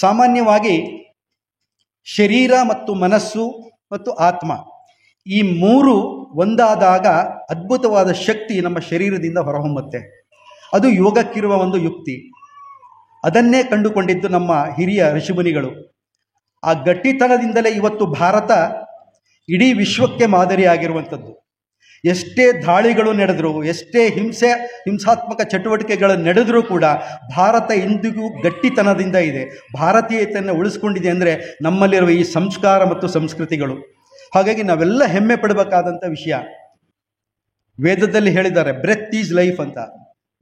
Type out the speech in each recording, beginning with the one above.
ಸಾಮಾನ್ಯವಾಗಿ ಶರೀರ ಮತ್ತು ಮನಸ್ಸು ಮತ್ತು ಆತ್ಮ ಈ ಮೂರು ಒಂದಾದಾಗ ಅದ್ಭುತವಾದ ಶಕ್ತಿ ನಮ್ಮ ಶರೀರದಿಂದ ಹೊರಹೊಮ್ಮುತ್ತೆ. ಅದು ಯೋಗಕ್ಕಿರುವ ಒಂದು ಯುಕ್ತಿ. ಅದನ್ನೇ ಕಂಡುಕೊಂಡಿದ್ದು ನಮ್ಮ ಹಿರಿಯ ಋಷಿಮುನಿಗಳು. ಆ ಗಟ್ಟಿತನದಿಂದಲೇ ಇವತ್ತು ಭಾರತ ಇಡೀ ವಿಶ್ವಕ್ಕೆ ಮಾದರಿಯಾಗಿರುವಂಥದ್ದು. ಎಷ್ಟೇ ದಾಳಿಗಳು ನಡೆದರೂ, ಎಷ್ಟೇ ಹಿಂಸಾತ್ಮಕ ಚಟುವಟಿಕೆಗಳು ನಡೆದರೂ ಕೂಡ ಭಾರತ ಇಂದಿಗೂ ಗಟ್ಟಿತನದಿಂದ ಇದೆ. ಭಾರತೀಯತೆಯನ್ನು ಉಳಿಸ್ಕೊಂಡಿದೆ ಅಂದರೆ ನಮ್ಮಲ್ಲಿರುವ ಈ ಸಂಸ್ಕಾರ ಮತ್ತು ಸಂಸ್ಕೃತಿಗಳು. ಹಾಗಾಗಿ ನಾವೆಲ್ಲ ಹೆಮ್ಮೆ ಪಡಬೇಕಾದಂಥ ವಿಷಯ. ವೇದದಲ್ಲಿ ಹೇಳಿದ್ದಾರೆ, ಬ್ರೆತ್ ಈಸ್ ಲೈಫ್ ಅಂತ.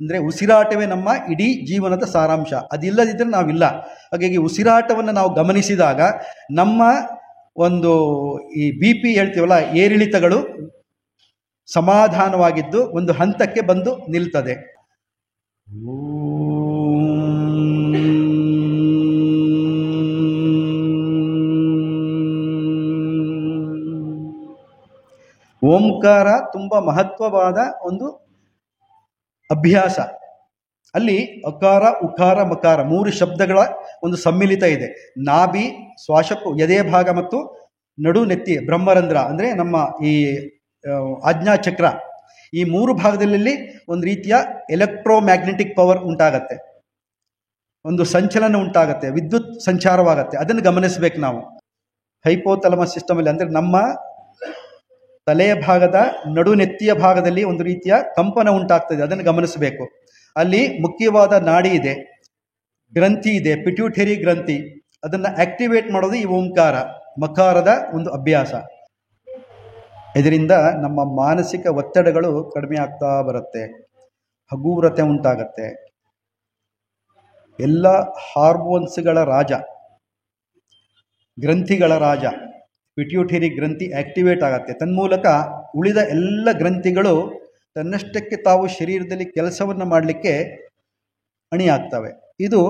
ಅಂದರೆ ಉಸಿರಾಟವೇ ನಮ್ಮ ಇಡೀ ಜೀವನದ ಸಾರಾಂಶ. ಅದಿಲ್ಲದಿದ್ದರೆ ನಾವಿಲ್ಲ. ಹಾಗಾಗಿ ಉಸಿರಾಟವನ್ನು ನಾವು ಗಮನಿಸಿದಾಗ ನಮ್ಮ ಒಂದು ಈ BP ಹೇಳ್ತೀವಲ್ಲ, ಏರಿಳಿತಗಳು ಸಮಾಧಾನವಾಗಿದ್ದು ಒಂದು ಹಂತಕ್ಕೆ ಬಂದು ನಿಲ್ತದೆ. ಓಂಕಾರ ತುಂಬ ಮಹತ್ವವಾದ ಒಂದು ಅಭ್ಯಾಸ. ಅಲ್ಲಿ ಅಕಾರ, ಉಕಾರ, ಮಕಾರ ಮೂರು ಶಬ್ದಗಳ ಒಂದು ಸಮ್ಮಿಲಿತ ಇದೆ. ನಾಭಿ, ಶ್ವಾಸಕ್ಕೂ ಎದೆ ಭಾಗ ಮತ್ತು ನಡು ನೆತ್ತಿ ಬ್ರಹ್ಮರಂಧ್ರ ಅಂದರೆ ನಮ್ಮ ಈ ಆಜ್ಞಾಚಕ್ರ, ಈ ಮೂರು ಭಾಗದಲ್ಲಿ ಒಂದು ರೀತಿಯ ಎಲೆಕ್ಟ್ರೋಮ್ಯಾಗ್ನೆಟಿಕ್ ಪವರ್ ಉಂಟಾಗತ್ತೆ, ಒಂದು ಸಂಚಲನ ಉಂಟಾಗತ್ತೆ, ವಿದ್ಯುತ್ ಸಂಚಾರವಾಗತ್ತೆ. ಅದನ್ನು ಗಮನಿಸಬೇಕು ನಾವು. ಹೈಪೋಥಲಮಸ್ ಸಿಸ್ಟಮಲ್ಲಿ ಅಂದರೆ ನಮ್ಮ ತಲೆಯ ಭಾಗದ ನಡು ನೆತ್ತಿಯ ಭಾಗದಲ್ಲಿ ಒಂದು ರೀತಿಯ ಕಂಪನ ಉಂಟಾಗ್ತದೆ. ಅದನ್ನು ಗಮನಿಸಬೇಕು. ಅಲ್ಲಿ ಮುಖ್ಯವಾದ ನಾಡಿ ಇದೆ, ಗ್ರಂಥಿ ಇದೆ, ಪಿಟ್ಯೂಟರಿ ಗ್ರಂಥಿ. ಅದನ್ನು ಆಕ್ಟಿವೇಟ್ ಮಾಡೋದು ಈ ಓಂಕಾರ ಮಕಾರದ ಒಂದು ಅಭ್ಯಾಸ. ಇದರಿಂದ ನಮ್ಮ ಮಾನಸಿಕ ಒತ್ತಡಗಳು ಕಡಿಮೆ ಆಗ್ತಾ ಬರುತ್ತೆ, ಹಗೂರತೆ ಉಂಟಾಗತ್ತೆ. ಎಲ್ಲ ಹಾರ್ಮೋನ್ಸ್ಗಳ ರಾಜ, ಗ್ರಂಥಿಗಳ ರಾಜ ಪಿಟ್ಯೂಟರಿ ಗ್ರಂಥಿ ಆಕ್ಟಿವೇಟ್ ಆಗುತ್ತೆ. ತನ್ಮೂಲಕ ಉಳಿದ ಎಲ್ಲ ಗ್ರಂಥಿಗಳು ತನ್ನಷ್ಟಕ್ಕೆ ತಾವು ಶರೀರದಲ್ಲಿ ಕೆಲಸವನ್ನು ಮಾಡಲಿಕ್ಕೆ ಅಣಿಯಾಗ್ತವೆ. ಇದು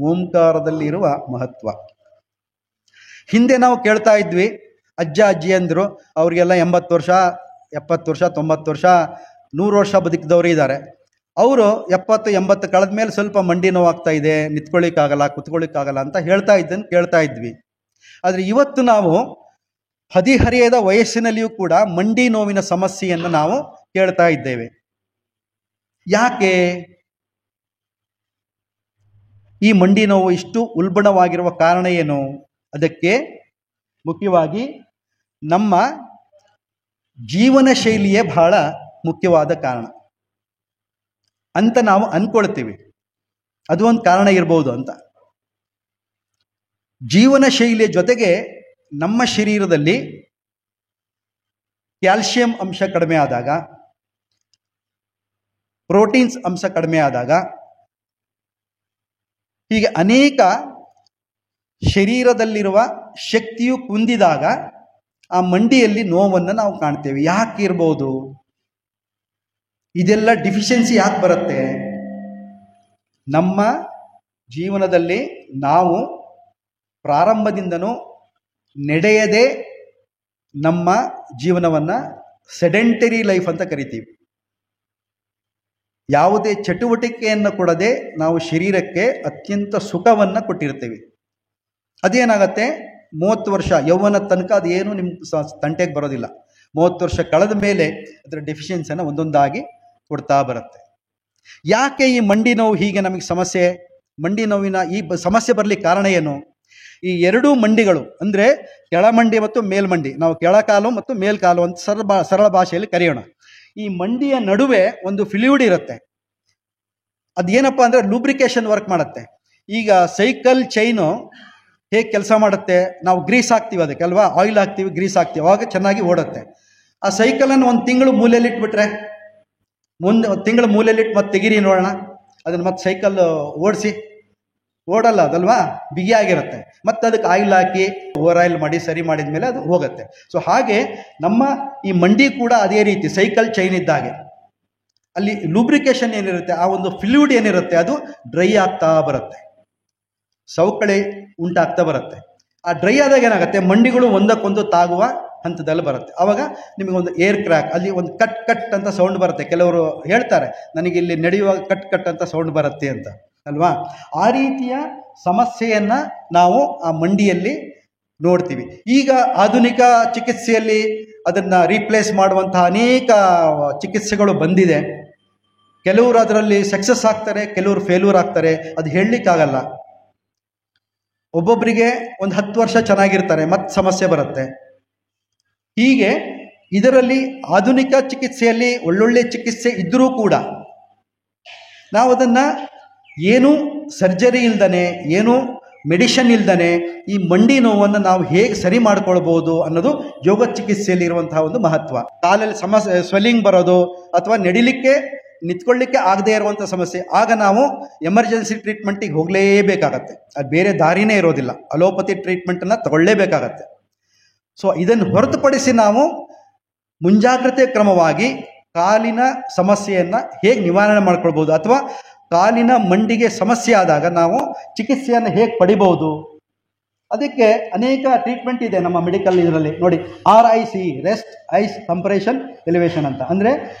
ಓಂಕಾರದಲ್ಲಿರುವ ಮಹತ್ವ. ಹಿಂದೆ ನಾವು ಕೇಳ್ತಾ ಇದ್ವಿ, ಅಜ್ಜ ಅಜ್ಜಿಯಂದರು ಅವರಿಗೆಲ್ಲ 80 ವರ್ಷ 70 ವರ್ಷ 90 ವರ್ಷ 100 ವರ್ಷ ಬದುಕಿದವರು ಇದ್ದಾರೆ. ಅವರು 70-80 ಕಳೆದ ಮೇಲೆ ಸ್ವಲ್ಪ ಮಂಡಿ ನೋವಾಗ್ತಾ ಇದೆ, ನಿಂತ್ಕೊಳ್ಳಿಕ್ಕಾಗಲ್ಲ, ಕುತ್ಕೊಳ್ಳಿಕ್ಕಾಗಲ್ಲ ಅಂತ ಹೇಳ್ತಾ ಇದ್ದನ್ನು ಕೇಳ್ತಾ ಇದ್ವಿ. ಆದರೆ ಇವತ್ತು ನಾವು ಹದಿಹರೆಯದ ವಯಸ್ಸಿನಲ್ಲಿಯೂ ಕೂಡ ಮಂಡಿ ನೋವಿನ ಸಮಸ್ಯೆಯನ್ನು ನಾವು ಕೇಳ್ತಾ ಇದ್ದೇವೆ. ಯಾಕೆ ಈ ಮಂಡಿ ನೋವು ಇಷ್ಟು ಉಲ್ಬಣವಾಗಿರುವ ಕಾರಣ ಏನು? ಅದಕ್ಕೆ ಮುಖ್ಯವಾಗಿ ನಮ್ಮ ಜೀವನ ಶೈಲಿಯೇ ಬಹಳ ಮುಖ್ಯವಾದ ಕಾರಣ ಅಂತ ನಾವು ಅಂದ್ಕೊಳ್ತೀವಿ. ಅದು ಒಂದು ಕಾರಣ ಇರ್ಬೋದು ಅಂತ. ಜೀವನ ಶೈಲಿಯ ಜೊತೆಗೆ ನಮ್ಮ ಶರೀರದಲ್ಲಿ ಕ್ಯಾಲ್ಸಿಯಂ ಅಂಶ ಕಡಿಮೆ ಆದಾಗ, ಪ್ರೋಟೀನ್ಸ್ ಅಂಶ ಕಡಿಮೆ ಆದಾಗ, ಹೀಗೆ ಅನೇಕ ಶರೀರದಲ್ಲಿರುವ ಶಕ್ತಿಯು ಕುಂದಿದಾಗ ಆ ಮಂಡಿಯಲ್ಲಿ ನೋವನ್ನು ನಾವು ಕಾಣ್ತೇವೆ. ಯಾಕೆ ಇರ್ಬೋದು? ಇದೆಲ್ಲ ಡಿಫಿಷಿಯನ್ಸಿ ಯಾಕೆ ಬರುತ್ತೆ? ನಮ್ಮ ಜೀವನದಲ್ಲಿ ನಾವು ಪ್ರಾರಂಭದಿಂದನೂ ನಡೆಯದೆ ನಮ್ಮ ಜೀವನವನ್ನು ಸೆಡೆಂಟರಿ ಲೈಫ್ ಅಂತ ಕರಿತೀವಿ. ಯಾವುದೇ ಚಟುವಟಿಕೆಯನ್ನು ಕೊಡದೆ ನಾವು ಶರೀರಕ್ಕೆ ಅತ್ಯಂತ ಸುಖವನ್ನು ಕೊಟ್ಟಿರ್ತೀವಿ. ಅದೇನಾಗತ್ತೆ, 30 ವರ್ಷ ಯೌವನ ತನಕ ಅದೇನು ನಿಮ್ಮ ತಂಟೆಗೆ ಬರೋದಿಲ್ಲ. 30 ವರ್ಷ ಕಳೆದ ಮೇಲೆ ಅದರ ಡೆಫಿಷಿಯನ್ಸಿಯನ್ನು ಒಂದೊಂದಾಗಿ ಕೊಡ್ತಾ ಬರುತ್ತೆ. ಯಾಕೆ ಈ ಮಂಡಿ ನೋವು ಹೀಗೆ ನಮಗೆ ಸಮಸ್ಯೆ? ಮಂಡಿ ನೋವಿನ ಈ ಸಮಸ್ಯೆ ಬರಲಿಕ್ಕೆ ಕಾರಣ ಏನು? ಈ ಎರಡೂ ಮಂಡಿಗಳು ಅಂದರೆ ಕೆಳಮಂಡಿ ಮತ್ತು ಮೇಲ್ಮಂಡಿ, ನಾವು ಕೆಳಕಾಲು ಮತ್ತು ಮೇಲ್ಕಾಲು ಅಂತ ಸರಳ ಭಾಷೆಯಲ್ಲಿ ಕರೆಯೋಣ. ಈ ಮಂಡಿಯ ನಡುವೆ ಒಂದು ಫ್ಲೂಯಿಡ್ ಇರುತ್ತೆ. ಅದೇನಪ್ಪ ಅಂದರೆ ಲೂಬ್ರಿಕೇಶನ್ ವರ್ಕ್ ಮಾಡುತ್ತೆ. ಈಗ ಸೈಕಲ್ ಚೈನು ಹೇಗೆ ಕೆಲಸ ಮಾಡುತ್ತೆ? ನಾವು ಗ್ರೀಸ್ ಹಾಕ್ತೀವಿ ಅದಕ್ಕೆ ಅಲ್ವಾ, ಆಯಿಲ್ ಹಾಕ್ತೀವಿ, ಗ್ರೀಸ್ ಹಾಕ್ತೀವಿ, ಅವಾಗ ಚೆನ್ನಾಗಿ ಓಡುತ್ತೆ. ಆ ಸೈಕಲನ್ನು 1 ತಿಂಗಳು ಮೂಲೆಯಲ್ಲಿ ಇಟ್ಬಿಟ್ರೆ, ಮುಂದೆ 1 ತಿಂಗಳು ಮೂಲೆಯಲ್ಲಿಟ್ಟು ಮತ್ತೆ ತೆಗೀರಿ ನೋಡೋಣ, ಅದನ್ನು ಮತ್ತೆ ಸೈಕಲ್ ಓಡಲ್ಲ ಅದಲ್ವಾ, ಬಿಗಿಯಾಗಿರುತ್ತೆ. ಮತ್ತು ಅದಕ್ಕೆ ಆಯಿಲ್ ಹಾಕಿ ಓವರ್ ಆಯಿಲ್ ಮಾಡಿ ಸರಿ ಮಾಡಿದ ಮೇಲೆ ಅದು ಹೋಗುತ್ತೆ. ಸೊ ಹಾಗೆ ನಮ್ಮ ಈ ಮಂಡಿ ಕೂಡ ಅದೇ ರೀತಿ ಸೈಕಲ್ ಚೈನ್ ಇದ್ದಾಗೆ ಅಲ್ಲಿ ಲೂಬ್ರಿಕೇಶನ್ ಏನಿರುತ್ತೆ, ಆ ಒಂದು ಫ್ಲೂಯಿಡ್ ಏನಿರುತ್ತೆ ಅದು ಡ್ರೈ ಆಗ್ತಾ ಬರುತ್ತೆ, ಸವಕಳಿ ಉಂಟಾಗ್ತಾ ಬರುತ್ತೆ. ಆ ಡ್ರೈ ಆದಾಗ ಏನಾಗುತ್ತೆ, ಮಂಡಿಗಳು ಒಂದಕ್ಕೊಂದು ತಾಗುವ ಹಂತದಲ್ಲಿ ಬರುತ್ತೆ. ಆವಾಗ ನಿಮಗೊಂದು ಏರ್ ಕ್ರ್ಯಾಕ್, ಅಲ್ಲಿ ಒಂದು ಕಟ್ ಕಟ್ ಅಂತ ಸೌಂಡ್ ಬರುತ್ತೆ. ಕೆಲವರು ಹೇಳ್ತಾರೆ ನನಗೆ ಇಲ್ಲಿ ನಡೆಯುವಾಗ ಕಟ್ ಕಟ್ ಅಂತ ಸೌಂಡ್ ಬರುತ್ತೆ ಅಂತ. ಅಲ್ವಾ? ಆ ರೀತಿಯ ಸಮಸ್ಯೆಯನ್ನು ನಾವು ಆ ಮಂಡಿಯಲ್ಲಿ ನೋಡ್ತೀವಿ. ಈಗ ಆಧುನಿಕ ಚಿಕಿತ್ಸೆಯಲ್ಲಿ ಅದನ್ನು ರೀಪ್ಲೇಸ್ ಮಾಡುವಂತಹ ಅನೇಕ ಚಿಕಿತ್ಸೆಗಳು ಬಂದಿದೆ. ಕೆಲವರು ಅದರಲ್ಲಿ ಸಕ್ಸಸ್ ಆಗ್ತಾರೆ, ಕೆಲವರು ಫೇಲ್ಯೂರ್ ಆಗ್ತಾರೆ. ಅದು ಹೇಳಲಿಕ್ಕಾಗಲ್ಲ. ಒಬ್ಬೊಬ್ಬರಿಗೆ ಒಂದು 10 ವರ್ಷ ಚೆನ್ನಾಗಿರ್ತಾರೆ, ಮತ್ತೆ ಸಮಸ್ಯೆ ಬರುತ್ತೆ. ಹೀಗೆ ಇದರಲ್ಲಿ ಆಧುನಿಕ ಚಿಕಿತ್ಸೆಯಲ್ಲಿ ಒಳ್ಳೊಳ್ಳೆ ಚಿಕಿತ್ಸೆ ಇದ್ದರೂ ಕೂಡ ನಾವು ಅದನ್ನು ಏನೂ ಸರ್ಜರಿ ಇಲ್ದನೆ, ಏನೂ ಮೆಡಿಷನ್ ಇಲ್ದನೆ ಈ ಮಂಡಿ ನೋವನ್ನು ನಾವು ಹೇಗೆ ಸರಿ ಮಾಡ್ಕೊಳ್ಬೋದು ಅನ್ನೋದು ಯೋಗ ಚಿಕಿತ್ಸೆಯಲ್ಲಿ ಇರುವಂತಹ ಒಂದು ಮಹತ್ವ. ಕಾಲಲ್ಲಿ ಸಮಸ್ಯೆ ಸ್ವೆಲ್ಲಿಂಗ್ ಬರೋದು ಅಥವಾ ನಡಿಲಿಕ್ಕೆ ನಿಂತ್ಕೊಳ್ಳಿಕ್ಕೆ ಆಗದೇ ಇರುವಂಥ ಸಮಸ್ಯೆ, ಆಗ ನಾವು ಎಮರ್ಜೆನ್ಸಿ ಟ್ರೀಟ್ಮೆಂಟಿಗೆ ಹೋಗಲೇಬೇಕಾಗತ್ತೆ. ಅದು ಬೇರೆ ದಾರಿನೇ ಇರೋದಿಲ್ಲ. ಅಲೋಪತಿ ಟ್ರೀಟ್ಮೆಂಟನ್ನು ತಗೊಳ್ಳೇಬೇಕಾಗತ್ತೆ. ಸೊ ಇದನ್ನು ಹೊರತುಪಡಿಸಿ ನಾವು ಮುಂಜಾಗ್ರತೆ ಕ್ರಮವಾಗಿ ಕಾಲಿನ ಸಮಸ್ಯೆಯನ್ನು ಹೇಗೆ ನಿವಾರಣೆ ಮಾಡ್ಕೊಳ್ಬೋದು ಅಥವಾ ಕಾಲಿನ ಮಂಡಿಗೆ ಸಮಸ್ಯೆ ಆದಾಗ ನಾವು ಚಿಕಿತ್ಸೆಯನ್ನು ಹೇಗೆ ಪಡಿಬೋದು, ಅದಕ್ಕೆ ಅನೇಕ ಟ್ರೀಟ್ಮೆಂಟ್ ಇದೆ ನಮ್ಮ ಮೆಡಿಕಲ್ ಇದರಲ್ಲಿ. ನೋಡಿ, RIC, rest ice compression elevation ಅಂತ. ಅಂದರೆ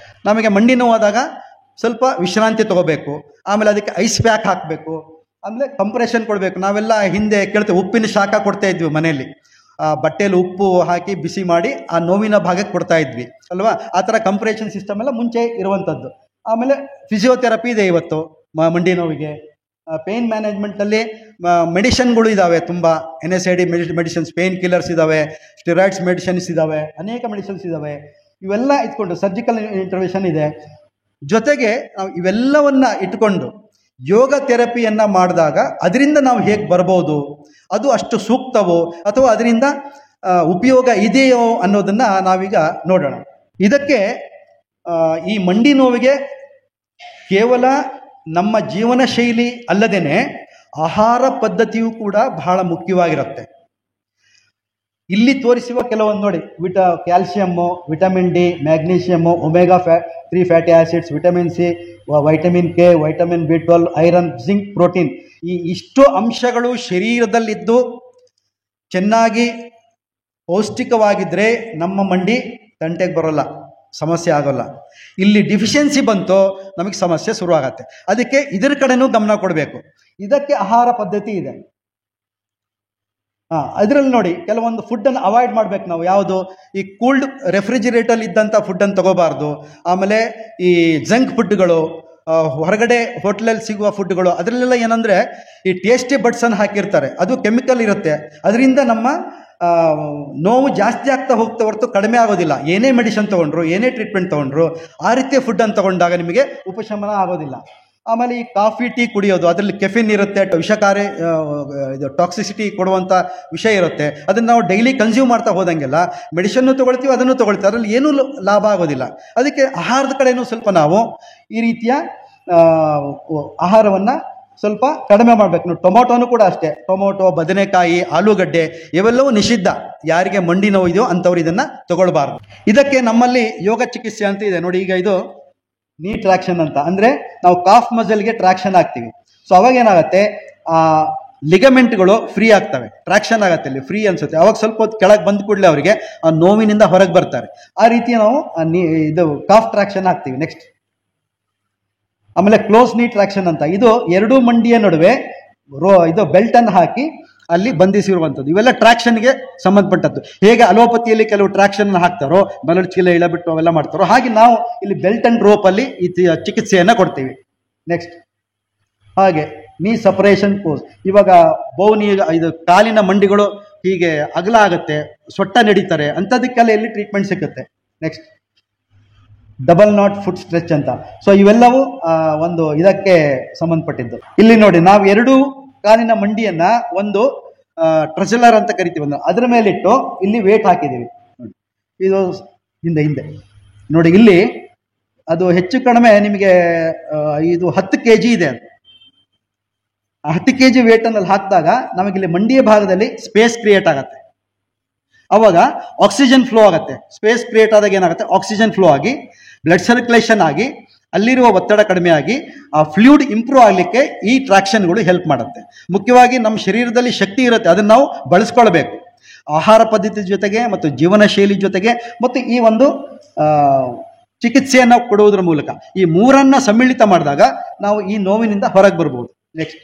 ನಮಗೆ ಮಂಡಿ ನೋವಾದಾಗ ಸ್ವಲ್ಪ ವಿಶ್ರಾಂತಿ ತಗೋಬೇಕು, ಆಮೇಲೆ ಅದಕ್ಕೆ ಐಸ್ ಪ್ಯಾಕ್ ಹಾಕಬೇಕು, ಆಮೇಲೆ ಕಂಪ್ರೆಷನ್ ಕೊಡಬೇಕು. ನಾವೆಲ್ಲ ಹಿಂದೆ ಕೇಳ್ತೇವೆ, ಉಪ್ಪಿನ ಶಾಖ ಕೊಡ್ತಾ ಇದ್ವಿ ಮನೆಯಲ್ಲಿ. ಬಟ್ಟೆಯಲ್ಲಿ ಉಪ್ಪು ಹಾಕಿ ಬಿಸಿ ಮಾಡಿ ಆ ನೋವಿನ ಭಾಗಕ್ಕೆ ಕೊಡ್ತಾ ಇದ್ವಿ ಅಲ್ವಾ? ಆ ಥರ ಕಂಪ್ರೆಷನ್ ಸಿಸ್ಟಮ್ ಎಲ್ಲ ಮುಂಚೆ ಇರುವಂಥದ್ದು. ಆಮೇಲೆ ಫಿಸಿಯೋಥೆರಪಿ ಇದೆ ಇವತ್ತು ಮಂಡಿ ನೋವಿಗೆ. ಪೇಯ್ನ್ ಮ್ಯಾನೇಜ್ಮೆಂಟಲ್ಲಿ ಮೆಡಿಷನ್ಗಳು ಇದ್ದಾವೆ ತುಂಬ. NSAID ಮೆಡಿಸಿನ್ಸ್, ಪೇಯ್ನ್ ಕಿಲ್ಲರ್ಸ್ ಇದ್ದಾವೆ, ಸ್ಟೆರಾಯ್ಡ್ಸ್ ಮೆಡಿಸಿನ್ಸ್ ಇದ್ದಾವೆ, ಅನೇಕ ಮೆಡಿಸಿನ್ಸ್ ಇದ್ದಾವೆ. ಇವೆಲ್ಲ ಇಟ್ಕೊಂಡು ಸರ್ಜಿಕಲ್ ಇಂಟರ್ವೆನ್ಷನ್ ಇದೆ. ಜೊತೆಗೆ ನಾವು ಇವೆಲ್ಲವನ್ನು ಇಟ್ಕೊಂಡು ಯೋಗ ಥೆರಪಿಯನ್ನು ಮಾಡಿದಾಗ ಅದರಿಂದ ನಾವು ಹೇಗೆ ಬರ್ಬೋದು, ಅದು ಅಷ್ಟು ಸೂಕ್ತವೋ ಅಥವಾ ಅದರಿಂದ ಉಪಯೋಗ ಇದೆಯೋ ಅನ್ನೋದನ್ನು ನಾವೀಗ ನೋಡೋಣ. ಇದಕ್ಕೆ ಈ ಮಂಡಿ ನೋವಿಗೆ ಕೇವಲ ನಮ್ಮ ಜೀವನ ಶೈಲಿ ಅಲ್ಲದೇ ಆಹಾರ ಪದ್ಧತಿಯೂ ಕೂಡ ಬಹಳ ಮುಖ್ಯವಾಗಿರುತ್ತೆ. ಇಲ್ಲಿ ತೋರಿಸುವ ಕೆಲವೊಂದು ನೋಡಿ, calcium, vitamin D, magnesium, omega 3 fatty acids, vitamin C, vitamin K, vitamin B12, iron, zinc, protein, ಈ ಇಷ್ಟು ಅಂಶಗಳು ಶರೀರದಲ್ಲಿದ್ದು ಚೆನ್ನಾಗಿ ಪೌಷ್ಟಿಕವಾಗಿದ್ದರೆ ನಮ್ಮ ಮಂಡಿ ತಂಟೆಗೆ ಬರೋಲ್ಲ, ಸಮಸ್ಯೆ ಆಗೋಲ್ಲ. ಇಲ್ಲಿ ಡಿಫಿಷಿಯನ್ಸಿ ಬಂತು ನಮಗೆ ಸಮಸ್ಯೆ ಶುರುವಾಗತ್ತೆ. ಅದಕ್ಕೆ ಇದರ ಕಡೆನೂ ಗಮನ ಕೊಡಬೇಕು. ಇದಕ್ಕೆ ಆಹಾರ ಪದ್ಧತಿ ಇದೆ. ಅದರಲ್ಲಿ ನೋಡಿ, ಕೆಲವೊಂದು ಫುಡ್ಡನ್ನು ಅವಾಯ್ಡ್ ಮಾಡಬೇಕು ನಾವು. ಯಾವುದು? ಈ ಕೂಲ್ಡ್ ರೆಫ್ರಿಜಿರೇಟಲ್ಲಿ ಇದ್ದಂಥ ಫುಡ್ಡನ್ನು ತಗೋಬಾರ್ದು. ಆಮೇಲೆ ಈ ಜಂಕ್ ಫುಡ್ಗಳು, ಹೊರಗಡೆ ಹೋಟ್ಲಲ್ಲಿ ಸಿಗುವ ಫುಡ್ಗಳು, ಅದರಲ್ಲೆಲ್ಲ ಏನಂದರೆ ಈ ಟೇಸ್ಟಿ ಬಡ್ಸನ್ನು ಹಾಕಿರ್ತಾರೆ, ಅದು ಕೆಮಿಕಲ್ ಇರುತ್ತೆ. ಅದರಿಂದ ನಮ್ಮ ನೋವು ಜಾಸ್ತಿ ಆಗ್ತಾ ಹೋಗ್ತಾ ಹೊರತು ಕಡಿಮೆ ಆಗೋದಿಲ್ಲ. ಏನೇ ಮೆಡಿಸಿನ್ ತೊಗೊಂಡ್ರು, ಏನೇ ಟ್ರೀಟ್ಮೆಂಟ್ ತೊಗೊಂಡ್ರು, ಆ ರೀತಿಯ ಫುಡ್ಡನ್ನು ತೊಗೊಂಡಾಗ ನಿಮಗೆ ಉಪಶಮನ ಆಗೋದಿಲ್ಲ. ಆಮೇಲೆ ಈ ಕಾಫಿ, ಟೀ ಕುಡಿಯೋದು, ಅದರಲ್ಲಿ ಕೆಫಿನ್ ಇರುತ್ತೆ, ವಿಷಕಾರಿ ಇದು ಟಾಕ್ಸಿಸಿಟಿ ಕೊಡುವಂಥ ವಿಷಯ ಇರುತ್ತೆ. ಅದನ್ನು ನಾವು ಡೈಲಿ ಕನ್ಸ್ಯೂಮ್ ಮಾಡ್ತಾ ಹೋದಂಗೆಲ್ಲ ಮೆಡಿಷನ್ನು ತೊಗೊಳ್ತೀವಿ, ಅದನ್ನು ತೊಗೊಳ್ತೀವಿ, ಅದರಲ್ಲಿ ಏನೂ ಲಾಭ ಆಗೋದಿಲ್ಲ. ಅದಕ್ಕೆ ಆಹಾರದ ಕಡೆಯೂ ಸ್ವಲ್ಪ ನಾವು ಈ ರೀತಿಯ ಆಹಾರವನ್ನು ಸ್ವಲ್ಪ ಕಡಿಮೆ ಮಾಡಬೇಕು. ನೋಡಿ, ಟೊಮೊಟೊನೂ ಕೂಡ ಅಷ್ಟೇ. ಟೊಮೊಟೊ, ಬದನೆಕಾಯಿ, ಆಲೂಗಡ್ಡೆ ಇವೆಲ್ಲವೂ ನಿಷಿದ್ಧ. ಯಾರಿಗೆ ಮಂಡಿ ನೋವು ಇದೆಯೋ ಅಂಥವ್ರು ಇದನ್ನು ತಗೊಳ್ಬಾರ್ದು. ಇದಕ್ಕೆ ನಮ್ಮಲ್ಲಿ ಯೋಗ ಚಿಕಿತ್ಸೆ ಅಂತ ಇದೆ ನೋಡಿ. ಈಗ ಇದು ನೀ ಟ್ರಾಕ್ಷನ್ ಅಂತ, ಅಂದರೆ ನಾವು ಕಾಫ್ ಮಸಲ್ಗೆ ಟ್ರಾಕ್ಷನ್ ಆಗ್ತೀವಿ. ಸೊ ಅವಾಗ ಏನಾಗುತ್ತೆ, ಆ ಲಿಗಮೆಂಟ್ಗಳು ಫ್ರೀ ಆಗ್ತವೆ, ಟ್ರಾಕ್ಷನ್ ಆಗುತ್ತೆ, ಅಲ್ಲಿ ಫ್ರೀ ಅನ್ಸುತ್ತೆ. ಅವಾಗ ಸ್ವಲ್ಪ ಹೊತ್ತು ಕೆಳಗೆ ಬಂದ ಕೂಡಲೇ ಅವರಿಗೆ ಆ ನೋವಿನಿಂದ ಹೊರಗೆ ಬರ್ತಾರೆ. ಆ ರೀತಿ ನಾವು ಇದು ಕಾಫ್ ಟ್ರಾಕ್ಷನ್ ಆಗ್ತೀವಿ. ನೆಕ್ಸ್ಟ್ ಆಮೇಲೆ ಕ್ಲೋಸ್ ನೀ ಟ್ರಾಕ್ಷನ್ ಅಂತ, ಇದು ಎರಡೂ ಮಂಡಿಯ ನಡುವೆ ಇದು ಬೆಲ್ಟನ್ನು ಹಾಕಿ ಅಲ್ಲಿ ಬಂಧಿಸಿರುವಂಥದ್ದು. ಇವೆಲ್ಲ ಟ್ರಾಕ್ಷನ್ಗೆ ಸಂಬಂಧಪಟ್ಟದ್ದು. ಹೇಗೆ ಅಲೋಪತಿಯಲ್ಲಿ ಕೆಲವು ಟ್ರಾಕ್ಷನ್ ಹಾಕ್ತಾರೋ, ಬೆರಳು ಚೀಲ ಇಳಬಿಟ್ಟು ಅವೆಲ್ಲ ಮಾಡ್ತಾರೋ, ಹಾಗೆ ನಾವು ಇಲ್ಲಿ ಬೆಲ್ಟ್ ಅಂಡ್ ರೋಪಲ್ಲಿ ಈ ಚಿಕಿತ್ಸೆಯನ್ನು ಕೊಡ್ತೀವಿ. ನೆಕ್ಸ್ಟ್ ಹಾಗೆ ನೀ ಸಪರೇಷನ್ ಪೋಸ್. ಇವಾಗ ಬೋನಿ, ಇದು ಕಾಲಿನ ಮಂಡಿಗಳು ಹೀಗೆ ಅಗಲ ಆಗುತ್ತೆ, ಸೊಟ್ಟ ನಡೀತಾರೆ, ಅಂಥದಕ್ಕೆಲ್ಲ ಎಲ್ಲಿ ಟ್ರೀಟ್ಮೆಂಟ್ ಸಿಗುತ್ತೆ. Next double not foot stretch ಅಂತ. ಸೊ ಇವೆಲ್ಲವೂ ಒಂದು ಇದಕ್ಕೆ ಸಂಬಂಧಪಟ್ಟಿದ್ದು. ಇಲ್ಲಿ ನೋಡಿ, ನಾವು ಎರಡೂ ಕಾಲಿನ ಮಂಡಿಯನ್ನ ಒಂದು ಟ್ರೆಸಲರ್ ಅಂತ ಕರಿತೀವಿ, ಅದರ ಮೇಲಿಟ್ಟು ಇಲ್ಲಿ ವೇಟ್ ಹಾಕಿದ್ದೀವಿ. ಇದು ಹಿಂದೆ ನೋಡಿ, ಇಲ್ಲಿ ಅದು ಹೆಚ್ಚು ಕಡಿಮೆ ನಿಮಗೆ ಇದು 10 kg ಇದೆ. ಆ 10 kg ವೇಟನ್ನು ಹಾಕಿದಾಗ ನಮಗಿಲ್ಲಿ ಮಂಡಿಯ ಭಾಗದಲ್ಲಿ ಸ್ಪೇಸ್ ಕ್ರಿಯೇಟ್ ಆಗುತ್ತೆ. ಅವಾಗ ಆಕ್ಸಿಜನ್ ಫ್ಲೋ ಆಗುತ್ತೆ. ಸ್ಪೇಸ್ ಕ್ರಿಯೇಟ್ ಆದಾಗ ಏನಾಗುತ್ತೆ, ಆಕ್ಸಿಜನ್ ಫ್ಲೋ ಆಗಿ ಬ್ಲಡ್ ಸರ್ಕ್ಯುಲೇಷನ್ ಆಗಿ ಅಲ್ಲಿರುವ ಒತ್ತಡ ಕಡಿಮೆ ಆಗಿ ಆ ಫ್ಲೂಯಿಡ್ ಇಂಪ್ರೂವ್ ಆಗಲಿಕ್ಕೆ ಈ ಟ್ರಾಕ್ಷನ್ಗಳು ಹೆಲ್ಪ್ ಮಾಡುತ್ತೆ. ಮುಖ್ಯವಾಗಿ ನಮ್ಮ ಶರೀರದಲ್ಲಿ ಶಕ್ತಿ ಇರುತ್ತೆ, ಅದನ್ನು ನಾವು ಬಳಸ್ಕೊಳ್ಬೇಕು. ಆಹಾರ ಪದ್ಧತಿ ಜೊತೆಗೆ ಮತ್ತು ಜೀವನ ಶೈಲಿ ಜೊತೆಗೆ ಮತ್ತು ಈ ಒಂದು ಚಿಕಿತ್ಸೆಯನ್ನು ಕೊಡುವುದರ ಮೂಲಕ ಈ ಮೂರನ್ನು ಸಮ್ಮಿಳಿತ ಮಾಡಿದಾಗ ನಾವು ಈ ನೋವಿನಿಂದ ಹೊರಗೆ ಬರ್ಬೋದು. ನೆಕ್ಸ್ಟ್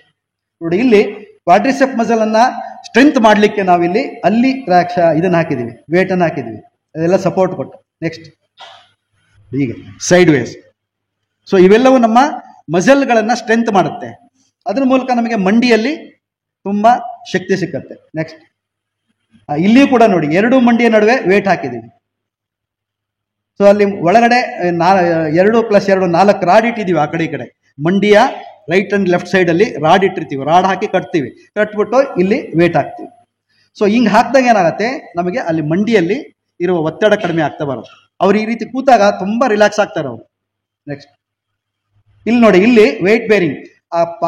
ನೋಡಿ, ಇಲ್ಲಿ ಕ್ವಾಡ್ರಿಸೆಪ್ ಮಸಲ್ ಅನ್ನ ಸ್ಟ್ರೆಂತ್ ಮಾಡಲಿಕ್ಕೆ ನಾವಿಲ್ಲಿ ಅಲ್ಲಿ ಇದನ್ನು ಹಾಕಿದ್ದೀವಿ, ವೇಟನ್ನು ಹಾಕಿದ್ದೀವಿ, ಅದೆಲ್ಲ ಸಪೋರ್ಟ್ ಕೊಟ್ಟು. ನೆಕ್ಸ್ಟ್ ಹೀಗೆ ಸೈಡ್ ವೇಸ್. ಸೊ ಇವೆಲ್ಲವೂ ನಮ್ಮ ಮಸಲ್ಗಳನ್ನು ಸ್ಟ್ರೆಂತ್ ಮಾಡುತ್ತೆ. ಅದ್ರ ಮೂಲಕ ನಮಗೆ ಮಂಡಿಯಲ್ಲಿ ತುಂಬ ಶಕ್ತಿ ಸಿಕ್ಕತ್ತೆ. ನೆಕ್ಸ್ಟ್ ಇಲ್ಲಿಯೂ ಕೂಡ ನೋಡಿ, ಎರಡು ಮಂಡಿಯ ನಡುವೆ ವೇಟ್ ಹಾಕಿದ್ದೀವಿ. ಸೊ ಅಲ್ಲಿ ಒಳಗಡೆ 2 + 2 4 ರಾಡ್ ಇಟ್ಟಿದ್ದೀವಿ. ಆ ಕಡೆ ಈ ಕಡೆ ಮಂಡಿಯ ರೈಟ್ ಅಂಡ್ ಲೆಫ್ಟ್ ಸೈಡಲ್ಲಿ ರಾಡ್ ಇಟ್ಟಿರ್ತೀವಿ, ರಾಡ್ ಹಾಕಿ ಕಟ್ತೀವಿ, ಕಟ್ಬಿಟ್ಟು ಇಲ್ಲಿ ವೇಟ್ ಹಾಕ್ತೀವಿ. ಸೊ ಹಿಂಗೆ ಹಾಕಿದಾಗ ಏನಾಗುತ್ತೆ, ನಮಗೆ ಅಲ್ಲಿ ಮಂಡಿಯಲ್ಲಿ ಇರುವ ಒತ್ತಡ ಕಡಿಮೆ ಆಗ್ತಾ ಬರುತ್ತೆ. ಅವ್ರು ಈ ರೀತಿ ಕೂತಾಗ ತುಂಬ ರಿಲ್ಯಾಕ್ಸ್ ಆಗ್ತಾರೆ ಅವರು. ನೆಕ್ಸ್ಟ್ ಇಲ್ಲಿ ನೋಡಿ, ಇಲ್ಲಿ ವೇಟ್ ಬೇರಿಂಗ್,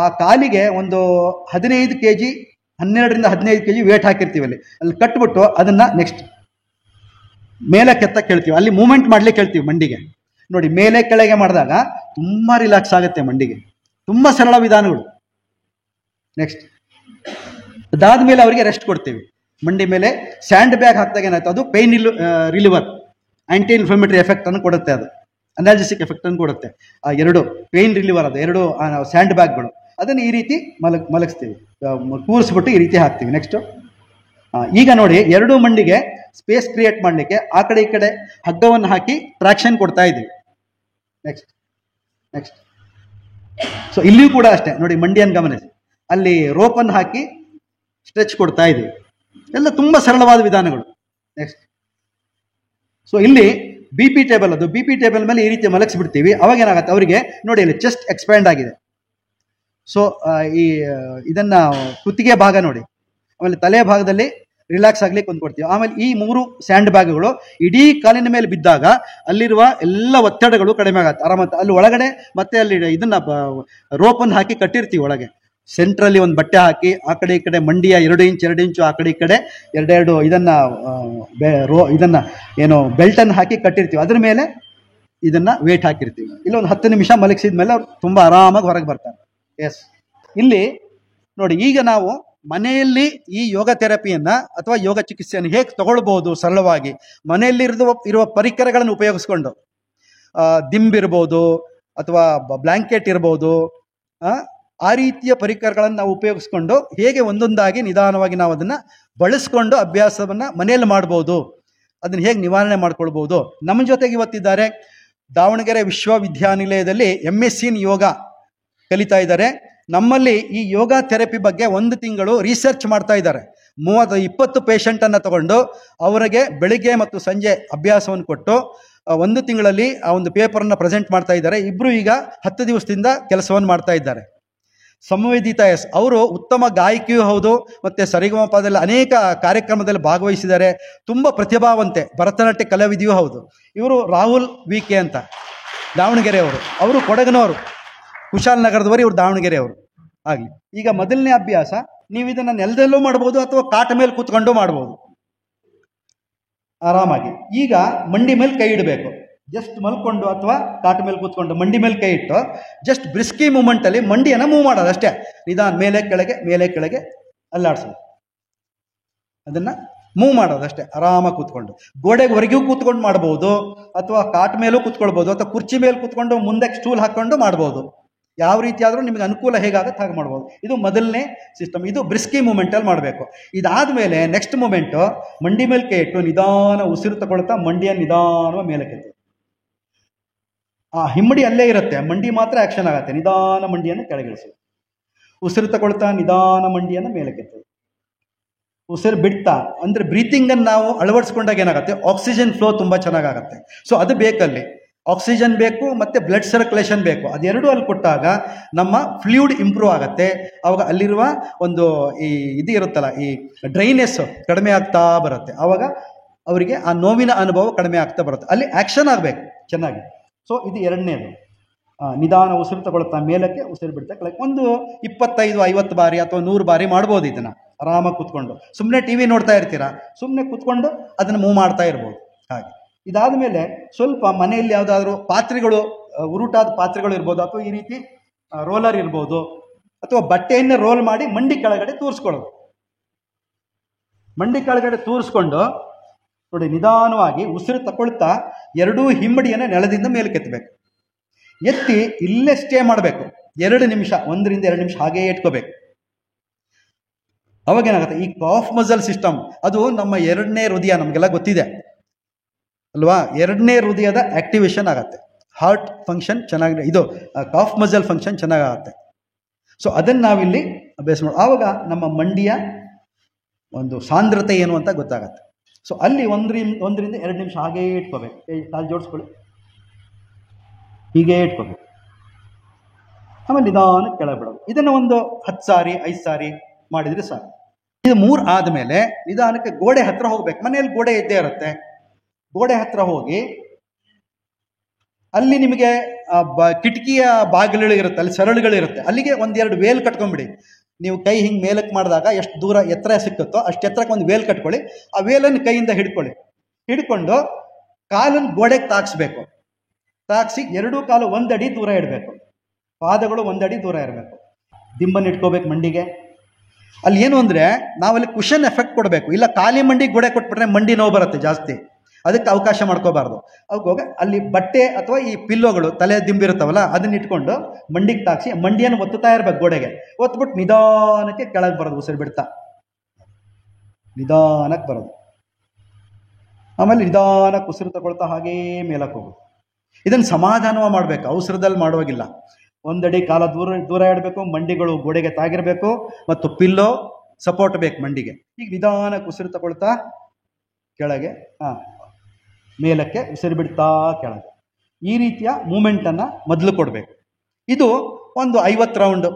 ಆ ಕಾಲಿಗೆ ಒಂದು 15 kg 12ರಿಂದ 15 kg ವೇಟ್ ಹಾಕಿರ್ತೀವಿ. ಅಲ್ಲಿ ಕಟ್ಬಿಟ್ಟು ಅದನ್ನ ನೆಕ್ಸ್ಟ್ ಮೇಲೆ ಕೆತ್ತಕ್ಕೆ ಹೇಳ್ತೀವಿ, ಅಲ್ಲಿ ಮೂವ್ಮೆಂಟ್ ಮಾಡ್ಲಿಕ್ಕೆ ಹೇಳ್ತೀವಿ ಮಂಡಿಗೆ. ನೋಡಿ, ಮೇಲೆ ಕೆಳಗೆ ಮಾಡಿದಾಗ ತುಂಬಾ ರಿಲ್ಯಾಕ್ಸ್ ಆಗುತ್ತೆ ಮಂಡಿಗೆ. ತುಂಬಾ ಸರಳ ವಿಧಾನಗಳು. ನೆಕ್ಸ್ಟ್ ಅದಾದ್ಮೇಲೆ ಅವರಿಗೆ ರೆಸ್ಟ್ ಕೊಡ್ತೀವಿ. ಮಂಡಿ ಮೇಲೆ ಸ್ಯಾಂಡ್ ಬ್ಯಾಗ್ ಹಾಕಿದಾಗ ಏನಾಯ್ತು, ಅದು ಪೈನ್ ರಿಲಿವರ್, ಆಂಟಿ ಇನ್ಫ್ಲಮೇಟರಿ ಎಫೆಕ್ಟ್ ಅನ್ನು ಕೊಡುತ್ತೆ, ಅದು ಅನಾಲ್ಜೆಸಿಕ್ ಎಫೆಕ್ಟ್ ಅನ್ನು ಕೊಡುತ್ತೆ. ಆ ಎರಡು ಪೇನ್ ರಿಲಿವರ್, ಅದು ಎರಡು ಸ್ಯಾಂಡ್ ಬ್ಯಾಗ್ಗಳು, ಅದನ್ನು ಈ ರೀತಿ ಮಲಗಿಸ್ತೀವಿ, ಕೂರಿಸ್ಬಿಟ್ಟು ಈ ರೀತಿ ಹಾಕ್ತೀವಿ. ನೆಕ್ಸ್ಟ್ ಈಗ ನೋಡಿ, ಎರಡು ಮಂಡಿಗೆ ಸ್ಪೇಸ್ ಕ್ರಿಯೇಟ್ ಮಾಡಲಿಕ್ಕೆ ಆ ಕಡೆ ಈ ಕಡೆ ಹಗ್ಗವನ್ನು ಹಾಕಿ ಟ್ರಾಕ್ಷನ್ ಕೊಡ್ತಾ ಇದ್ದೀವಿ. ನೆಕ್ಸ್ಟ್ ನೆಕ್ಸ್ಟ್ ಸೊ ಇಲ್ಲಿಯೂ ಕೂಡ ಅಷ್ಟೇ ನೋಡಿ, ಮಂಡಿಯನ್ನು ಗಮನಿಸಿ, ಅಲ್ಲಿ ರೋಪನ್ನು ಹಾಕಿ ಸ್ಟ್ರೆಚ್ ಕೊಡ್ತಾ ಇದ್ದೀವಿ. ಎಲ್ಲ ತುಂಬ ಸರಳವಾದ ವಿಧಾನಗಳು. ನೆಕ್ಸ್ಟ್ ಸೊ ಇಲ್ಲಿ ಬಿ ಪಿ ಟೇಬಲ್, ಅದು ಬಿ ಪಿ ಟೇಬಲ್ ಮೇಲೆ ಈ ರೀತಿ ಮಲಗಿಸ್ಬಿಡ್ತೀವಿ. ಅವಾಗ ಏನಾಗುತ್ತೆ, ಅವರಿಗೆ ನೋಡಿ ಇಲ್ಲಿ ಚೆಸ್ಟ್ ಎಕ್ಸ್ಪ್ಯಾಂಡ್ ಆಗಿದೆ. ಸೊ ಇದನ್ನ ಕುತ್ತಿಗೆ ಭಾಗ ನೋಡಿ, ಆಮೇಲೆ ತಲೆ ಭಾಗದಲ್ಲಿ ರಿಲ್ಯಾಕ್ಸ್ ಆಗ್ಲಿಕ್ಕೆ ಕೊಡ್ತೀವಿ. ಆಮೇಲೆ ಈ 3 ಸ್ಯಾಂಡ್ ಬ್ಯಾಗ್ಗಳು ಇಡೀ ಕಾಲಿನ ಮೇಲೆ ಬಿದ್ದಾಗ ಅಲ್ಲಿರುವ ಎಲ್ಲ ಒತ್ತಡಗಳು ಕಡಿಮೆ ಆಗುತ್ತೆ, ಆರಾಮತ್ತೆ. ಅಲ್ಲಿ ಒಳಗಡೆ ಮತ್ತೆ ಅಲ್ಲಿ ಇದನ್ನ ರೋಪನ್ನು ಹಾಕಿ ಕಟ್ಟಿರ್ತೀವಿ. ಒಳಗೆ ಸೆಂಟ್ರಲ್ಲಿ ಒಂದು ಬಟ್ಟೆ ಹಾಕಿ ಆ ಕಡೆ ಈ ಕಡೆ ಮಂಡಿಯ 2 ಇಂಚ್ 2 ಇಂಚು ಆ ಕಡೆ ಈ ಕಡೆ 2 ಇದನ್ನ ಏನು ಬೆಲ್ಟನ್ನು ಹಾಕಿ ಕಟ್ಟಿರ್ತೀವಿ. ಅದ್ರ ಮೇಲೆ ಇದನ್ನ ವೇಟ್ ಹಾಕಿರ್ತೀವಿ. ಇಲ್ಲಿ ಒಂದು 10 ನಿಮಿಷ ಮಲಗಿಸಿದ ಮೇಲೆ ಅವ್ರು ತುಂಬಾ ಆರಾಮಾಗಿ ಹೊರಗೆ ಬರ್ತಾರೆ. ಎಸ್, ಇಲ್ಲಿ ನೋಡಿ, ಈಗ ನಾವು ಮನೆಯಲ್ಲಿ ಈ ಯೋಗ ಥೆರಪಿಯನ್ನ ಅಥವಾ ಯೋಗ ಚಿಕಿತ್ಸೆಯನ್ನು ಹೇಗೆ ತಗೊಳ್ಬಹುದು ಸರಳವಾಗಿ, ಮನೆಯಲ್ಲಿ ಇರುವ ಪರಿಕರಗಳನ್ನು ಉಪಯೋಗಿಸ್ಕೊಂಡು, ದಿಂಬಿರ್ಬೋದು ಅಥವಾ ಬ್ಲಾಂಕೆಟ್ ಇರ್ಬೋದು, ಆ ರೀತಿಯ ಪರಿಕರಗಳನ್ನು ನಾವು ಉಪಯೋಗಿಸ್ಕೊಂಡು ಹೇಗೆ ಒಂದೊಂದಾಗಿ ನಿಧಾನವಾಗಿ ನಾವು ಅದನ್ನು ಬಳಸ್ಕೊಂಡು ಅಭ್ಯಾಸವನ್ನು ಮನೆಯಲ್ಲಿ ಮಾಡ್ಬೋದು, ಅದನ್ನು ಹೇಗೆ ನಿವಾರಣೆ ಮಾಡ್ಕೊಳ್ಬೋದು. ನಮ್ಮ ಜೊತೆಗೆ ಇವತ್ತಿದ್ದಾರೆ ದಾವಣಗೆರೆ ವಿಶ್ವವಿದ್ಯಾನಿಲಯದಲ್ಲಿ MSc ಇನ್ ಯೋಗ ಕಲಿತಾ ಇದ್ದಾರೆ. ನಮ್ಮಲ್ಲಿ ಈ ಯೋಗ ಥೆರಪಿ ಬಗ್ಗೆ 1 ತಿಂಗಳು ರಿಸರ್ಚ್ ಮಾಡ್ತಾ ಇದ್ದಾರೆ. 20 ಪೇಷಂಟನ್ನು ತಗೊಂಡು ಅವರಿಗೆ ಬೆಳಿಗ್ಗೆ ಮತ್ತು ಸಂಜೆ ಅಭ್ಯಾಸವನ್ನು ಕೊಟ್ಟು 1 ತಿಂಗಳಲ್ಲಿ ಆ ಒಂದು ಪೇಪರನ್ನು ಪ್ರೆಸೆಂಟ್ ಮಾಡ್ತಾ ಇದ್ದಾರೆ. ಇಬ್ಬರು ಈಗ 10 ದಿವಸದಿಂದ ಕೆಲಸವನ್ನು ಮಾಡ್ತಾ ಇದ್ದಾರೆ. ಸಂವೇದಿತಾ ಎಸ್ ಅವರು ಉತ್ತಮ ಗಾಯಕಿಯೂ ಹೌದು, ಮತ್ತು ಸರಿಗಮಪದಲ್ಲಿ ಅನೇಕ ಕಾರ್ಯಕ್ರಮದಲ್ಲಿ ಭಾಗವಹಿಸಿದ್ದಾರೆ. ತುಂಬ ಪ್ರತಿಭಾವಂತೆ, ಭರತನಾಟ್ಯ ಕಲಾವಿದೆಯೂ ಹೌದು. ಇವರು ರಾಹುಲ್ VK ಅಂತ ದಾವಣಗೆರೆಯವರು, ಅವರು ಕೊಡಗಿನವರು, ಕುಶಾಲನಗರದವರು, ಇವರು ದಾವಣಗೆರೆಯವರು. ಆಗಲಿ, ಈಗ ಮೊದಲನೇ ಅಭ್ಯಾಸ, ನೀವು ಇದನ್ನು ನೆಲದಲ್ಲೂ ಮಾಡ್ಬೋದು ಅಥವಾ ಕಾಟ ಮೇಲೆ ಕೂತ್ಕೊಂಡು ಮಾಡ್ಬೋದು ಆರಾಮಾಗಿ. ಈಗ ಮಂಡಿ ಮೇಲೆ ಕೈ ಇಡಬೇಕು, ಜಸ್ಟ್ ಮಲ್ಕೊಂಡು ಅಥವಾ ಕಾಟ ಮೇಲೆ ಕೂತ್ಕೊಂಡು ಮಂಡಿ ಮೇಲೆ ಕೈ ಇಟ್ಟು ಜಸ್ಟ್ ಬ್ರಿಸ್ಕಿ ಮೂಮೆಂಟಲ್ಲಿ ಮಂಡಿಯನ್ನು ಮೂವ್ ಮಾಡೋದು ಅಷ್ಟೇ. ನಿಧಾನ ಮೇಲೆ ಕೆಳಗೆ ಅಲ್ಲಾಡ್ಸೋದು, ಅದನ್ನು ಮೂವ್ ಮಾಡೋದು ಅಷ್ಟೇ, ಆರಾಮಾಗಿ ಕೂತ್ಕೊಂಡು. ಗೋಡೆಗೆ ಹೊರಗೂ ಕೂತ್ಕೊಂಡು ಮಾಡ್ಬೋದು, ಅಥವಾ ಕಾಟ ಮೇಲೂ ಕೂತ್ಕೊಳ್ಬೋದು, ಅಥವಾ ಕುರ್ಚಿ ಮೇಲೆ ಕೂತ್ಕೊಂಡು ಮುಂದೆ ಸ್ಟೂಲ್ ಹಾಕ್ಕೊಂಡು ಮಾಡ್ಬೋದು. ಯಾವ ರೀತಿ ಆದರೂ ನಿಮಗೆ ಅನುಕೂಲ ಹೇಗಾಗುತ್ತೆ ಹಾಗೆ ಮಾಡ್ಬೋದು. ಇದು ಮೊದಲನೇ ಸಿಸ್ಟಮ್, ಇದು ಬ್ರಿಸ್ಕಿ ಮೂಮೆಂಟಲ್ಲಿ ಮಾಡಬೇಕು. ಇದಾದಮೇಲೆ ನೆಕ್ಸ್ಟ್ ಮೂಮೆಂಟು, ಮಂಡಿ ಮೇಲೆ ಕೈ ಇಟ್ಟು ನಿಧಾನ ಉಸಿರು ತಗೊಳ್ತಾ ಮಂಡಿಯನ್ನು ನಿಧಾನ ಮೇಲೆ ಕೆತ್ತು. ಆ ಹಿಮ್ಮಡಿ ಅಲ್ಲೇ ಇರುತ್ತೆ, ಮಂಡಿ ಮಾತ್ರ ಆ್ಯಕ್ಷನ್ ಆಗುತ್ತೆ. ನಿಧಾನ ಮಂಡಿಯನ್ನು ಕೆಳಗಿಳಿಸೋದು, ಉಸಿರು ತಗೊಳ್ತಾ ನಿಧಾನ ಮಂಡಿಯನ್ನು ಮೇಲೆ ಕೆತ್ತೋದು. ಉಸಿರು ಬಿಡ್ತಾ, ಅಂದರೆ ಬ್ರೀತಿಂಗನ್ನು ನಾವು ಅಳವಡಿಸ್ಕೊಂಡಾಗ ಏನಾಗುತ್ತೆ, ಆಕ್ಸಿಜನ್ ಫ್ಲೋ ತುಂಬ ಚೆನ್ನಾಗಾಗತ್ತೆ. ಸೊ ಅದು ಬೇಕಲ್ಲಿ, ಆಕ್ಸಿಜನ್ ಬೇಕು ಮತ್ತು ಬ್ಲಡ್ ಸರ್ಕ್ಯುಲೇಷನ್ ಬೇಕು. ಅದೆರಡೂ ಅಲ್ಲಿ ಕೊಟ್ಟಾಗ ನಮ್ಮ ಫ್ಲೂಯಿಡ್ ಇಂಪ್ರೂವ್ ಆಗುತ್ತೆ. ಆವಾಗ ಅಲ್ಲಿರುವ ಒಂದು ಇದು ಇರುತ್ತಲ್ಲ, ಈ ಡ್ರೈನೆಸ್ ಕಡಿಮೆ ಆಗ್ತಾ ಬರುತ್ತೆ. ಆವಾಗ ಅವರಿಗೆ ಆ ನೋವಿನ ಅನುಭವ ಕಡಿಮೆ ಆಗ್ತಾ ಬರುತ್ತೆ. ಅಲ್ಲಿ ಆ್ಯಕ್ಷನ್ ಆಗಬೇಕು ಚೆನ್ನಾಗಿ. ಸೊ ಇದು ಎರಡನೇದು, ನಿಧಾನ ಉಸಿರು ತಗೊಳ್ತಾ ಮೇಲಕ್ಕೆ, ಉಸಿರು ಬಿಡ್ತಾ ಕೆಳಗೆ. ಒಂದು 25-50 ಬಾರಿ ಅಥವಾ 100 ಬಾರಿ ಮಾಡ್ಬೋದು ಇದನ್ನು ಆರಾಮಾಗಿ ಕೂತ್ಕೊಂಡು. ಸುಮ್ಮನೆ TV ನೋಡ್ತಾ ಇರ್ತೀರಾ, ಸುಮ್ಮನೆ ಕೂತ್ಕೊಂಡು ಅದನ್ನು ಮೂವ್ ಮಾಡ್ತಾ ಇರ್ಬೋದು. ಹಾಗೆ ಇದಾದ ಮೇಲೆ ಸ್ವಲ್ಪ ಮನೆಯಲ್ಲಿ ಯಾವುದಾದ್ರೂ ಪಾತ್ರೆಗಳು, ಉರುಟಾದ ಪಾತ್ರೆಗಳು ಇರ್ಬೋದು, ಅಥವಾ ಈ ರೀತಿ ರೋಲರ್ ಇರ್ಬೋದು, ಅಥವಾ ಬಟ್ಟೆಯನ್ನು ರೋಲ್ ಮಾಡಿ ಮಂಡಿ ಕೆಳಗಡೆ ತೂರಿಸ್ಕೊಳ್ಳೋದು. ಮಂಡಿ ಕೆಳಗಡೆ ತೂರಿಸ್ಕೊಂಡು ನೋಡಿ, ನಿಧಾನವಾಗಿ ಉಸಿರು ತಗೊಳ್ತಾ ಎರಡೂ ಹಿಮ್ಮಡಿಯನ್ನು ನೆಲದಿಂದ ಮೇಲೆ ಕೆತ್ತಬೇಕು. ಎತ್ತಿ ಇಲ್ಲೇ ಸ್ಟೇ ಮಾಡಬೇಕು. 2 ನಿಮಿಷ, 1 ರಿಂದ 2 ನಿಮಿಷ ಹಾಗೇ ಇಟ್ಕೋಬೇಕು. ಅವಾಗೇನಾಗುತ್ತೆ, ಈ ಕಾಫ್ ಮಸಲ್ ಸಿಸ್ಟಮ್ ಅದು ನಮ್ಮ 2ನೇ ಹೃದಯ, ನಮಗೆಲ್ಲ ಗೊತ್ತಿದೆ ಅಲ್ವಾ. 2ನೇ ಹೃದಯದ ಆಕ್ಟಿವೇಶನ್ ಆಗುತ್ತೆ, ಹಾರ್ಟ್ ಫಂಕ್ಷನ್ ಚೆನ್ನಾಗಿ, ಇದು ಕಾಫ್ ಮಸಲ್ ಫಂಕ್ಷನ್ ಚೆನ್ನಾಗಾಗುತ್ತೆ. ಸೊ ಅದನ್ನು ನಾವಿಲ್ಲಿ ಅಭ್ಯಾಸ ಮಾಡಿ, ಆವಾಗ ನಮ್ಮ ಮಂಡಿಯ ಒಂದು ಸಾಂದ್ರತೆ ಏನು ಅಂತ ಗೊತ್ತಾಗತ್ತೆ. ಸೊ ಅಲ್ಲಿ 1 ರಿಂದ 2 ನಿಮಿಷ ಹಾಗೇ ಇಟ್ಕೋಬೇಕು. ಕಾಲು ಜೋಡಿಸ್ಕೊಳ್ಳಿ, ಹೀಗೆ ಇಟ್ಕೋಬೇಕು. ಆಮೇಲೆ ನಿಧಾನಕ್ಕೆ ಕೆಳಗೆ ಬಿಡೋದು. ಇದನ್ನು ಒಂದು 10 ಸಾರಿ 5 ಸಾರಿ ಮಾಡಿದರೆ ಸಾಕು. ಇದು 3 ಆದಮೇಲೆ ನಿಧಾನಕ್ಕೆ ಗೋಡೆ ಹತ್ರ ಹೋಗ್ಬೇಕು. ಮನೆಯಲ್ಲಿ ಗೋಡೆ ಇದ್ದೇ ಇರುತ್ತೆ. ಗೋಡೆ ಹತ್ರ ಹೋಗಿ ಅಲ್ಲಿ ನಿಮಗೆ ಕಿಟಕಿಯ ಬಾಗಿಲುಗಳಿರುತ್ತೆ, ಅಲ್ಲಿ ಸರಳುಗಳಿರುತ್ತೆ, ಅಲ್ಲಿಗೆ 1-2 ವೇಲ್ ಕಟ್ಕೊಂಡ್ಬಿಡಿ. ನೀವು ಕೈ ಹಿಂಗೆ ಮೇಲಕ್ಕೆ ಮಾಡಿದಾಗ ಎಷ್ಟು ದೂರ ಎತ್ತರ ಸಿಕ್ಕುತ್ತೋ ಅಷ್ಟು ಎತ್ತರಕ್ಕೆ ಒಂದು ವೇಲ್ ಕಟ್ಕೊಳ್ಳಿ. ಆ ವೇಲನ್ನು ಕೈಯಿಂದ ಹಿಡ್ಕೊಳ್ಳಿ. ಹಿಡ್ಕೊಂಡು ಕಾಲನ್ನು ಗೋಡೆಗೆ ತಾಗಿಸ್ಬೇಕು. ತಾಗಿಸಿ 2 ಕಾಲು 1 ಅಡಿ ದೂರ ಇಡಬೇಕು. ಪಾದಗಳು 1 ಅಡಿ ದೂರ ಇರಬೇಕು. ದಿಂಬನ್ನು ಇಟ್ಕೋಬೇಕು ಮಂಡಿಗೆ. ಅಲ್ಲಿ ಏನು ಅಂದರೆ ನಾವಲ್ಲಿ ಕುಷನ್ ಎಫೆಕ್ಟ್ ಕೊಡಬೇಕು. ಇಲ್ಲ ಖಾಲಿ ಮಂಡಿಗೆ ಗೋಡೆ ಕೊಟ್ಬಿಟ್ರೆ ಮಂಡಿ ನೋವು ಬರುತ್ತೆ ಜಾಸ್ತಿ, ಅದಕ್ಕೆ ಅವಕಾಶ ಮಾಡ್ಕೋಬಾರ್ದು. ಅವಾಗ ಅಲ್ಲಿ ಬಟ್ಟೆ ಅಥವಾ ಈ ಪಿಲ್ಲೋಗಳು ತಲೆ ದಿಂಬಿರುತ್ತವಲ್ಲ ಅದನ್ನ ಇಟ್ಕೊಂಡು ಮಂಡಿಗೆ ತಾಗಿಸಿ ಮಂಡಿಯನ್ನು ಒತ್ತುತ್ತಾ ಇರ್ಬೇಕು ಗೋಡೆಗೆ. ಒತ್ಬಿಟ್ಟು ನಿಧಾನಕ್ಕೆ ಕೆಳಗೆ ಬರೋದು, ಉಸಿರು ಬಿಡ್ತಾ ನಿಧಾನಕ್ಕೆ ಬರೋದು. ಆಮೇಲೆ ನಿಧಾನಕ್ಕೆ ಉಸಿರು ತಗೊಳ್ತಾ ಹಾಗೇ ಮೇಲಕ್ಕೆ ಹೋಗೋದು. ಇದನ್ನು ಸಮಾಧಾನವಾಗಿ ಮಾಡಬೇಕು, ಅವಸರದಲ್ಲಿ ಮಾಡುವಾಗಿಲ್ಲ. 1 ಅಡಿ ಕಾಲ ದೂರ ಇಡಬೇಕು, ಮಂಡಿಗಳು ಗೋಡೆಗೆ ತಾಗಿರಬೇಕು, ಮತ್ತು ಪಿಲ್ಲೋ ಸಪೋರ್ಟ್ ಬೇಕು ಮಂಡಿಗೆ. ಈಗ ನಿಧಾನಕ್ಕೆ ಉಸಿರು ತಗೊಳ್ತಾ ಕೆಳಗೆ, ಮೇಲಕ್ಕೆ ಉಸಿರು ಬಿಡ್ತಾ ಕೆಳಗೆ. ಈ ರೀತಿಯ ಮೂಮೆಂಟನ್ನು ಮೊದಲು ಕೊಡಬೇಕು. ಇದು ಒಂದು 50 ರೌಂಡ್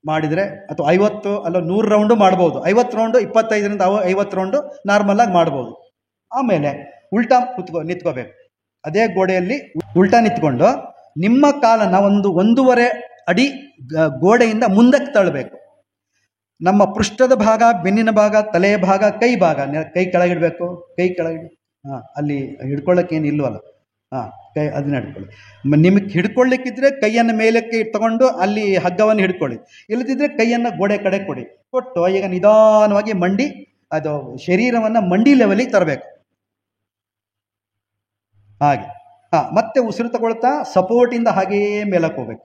ಮಾಡಿದರೆ, ಅಥವಾ 50 ಅಲ್ಲ 100 ರೌಂಡು ಮಾಡ್ಬೋದು. 50 ರೌಂಡು 25ರಿಂದ 50 ರೌಂಡು ನಾರ್ಮಲಾಗಿ ಮಾಡ್ಬೋದು. ಆಮೇಲೆ ಉಲ್ಟಾ ನಿಂತ್ಕೋಬೇಕು. ಅದೇ ಗೋಡೆಯಲ್ಲಿ ಉಲ್ಟಾ ನಿಂತ್ಕೊಂಡು ನಿಮ್ಮ ಕಾಲನ್ನು 1.5 ಅಡಿ ಗೋಡೆಯಿಂದ ಮುಂದಕ್ಕೆ ತಳ್ಳಬೇಕು. ನಮ್ಮ ಪೃಷ್ಠದ ಭಾಗ, ಬೆನ್ನಿನ ಭಾಗ, ತಲೆಯ ಭಾಗ, ಕೈ ಭಾಗ, ಕೈ ಕೆಳಗಿಡಬೇಕು. ಕೈ ಕೆಳಗಿಡಿ. ಅಲ್ಲಿ ಹಿಡ್ಕೊಳ್ಳೋಕ್ಕೇನು ಇಲ್ವಲ್ಲ, ಕೈ ಅದನ್ನ ಹಿಡ್ಕೊಳ್ಳಿ. ನಿಮಗೆ ಹಿಡ್ಕೊಳ್ಳಿಕ್ಕಿದ್ರೆ ಕೈಯನ್ನು ಮೇಲಕ್ಕೆ ತಗೊಂಡು ಅಲ್ಲಿ ಹಗ್ಗವನ್ನು ಹಿಡ್ಕೊಳ್ಳಿ. ಇಲ್ಲದಿದ್ದರೆ ಕೈಯನ್ನು ಗೋಡೆ ಕಡೆ ಕೊಟ್ಟು ಈಗ ನಿಧಾನವಾಗಿ ಮಂಡಿ, ಅದು ಶರೀರವನ್ನು ಮಂಡಿ ಲೆವೆಲಿಗೆ ತರಬೇಕು. ಹಾಗೆ ಮತ್ತೆ ಉಸಿರು ತಗೊಳ್ತಾ ಸಪೋರ್ಟಿಂದ ಹಾಗೇ ಮೇಲಕ್ಕೆ ಹೋಗ್ಬೇಕು.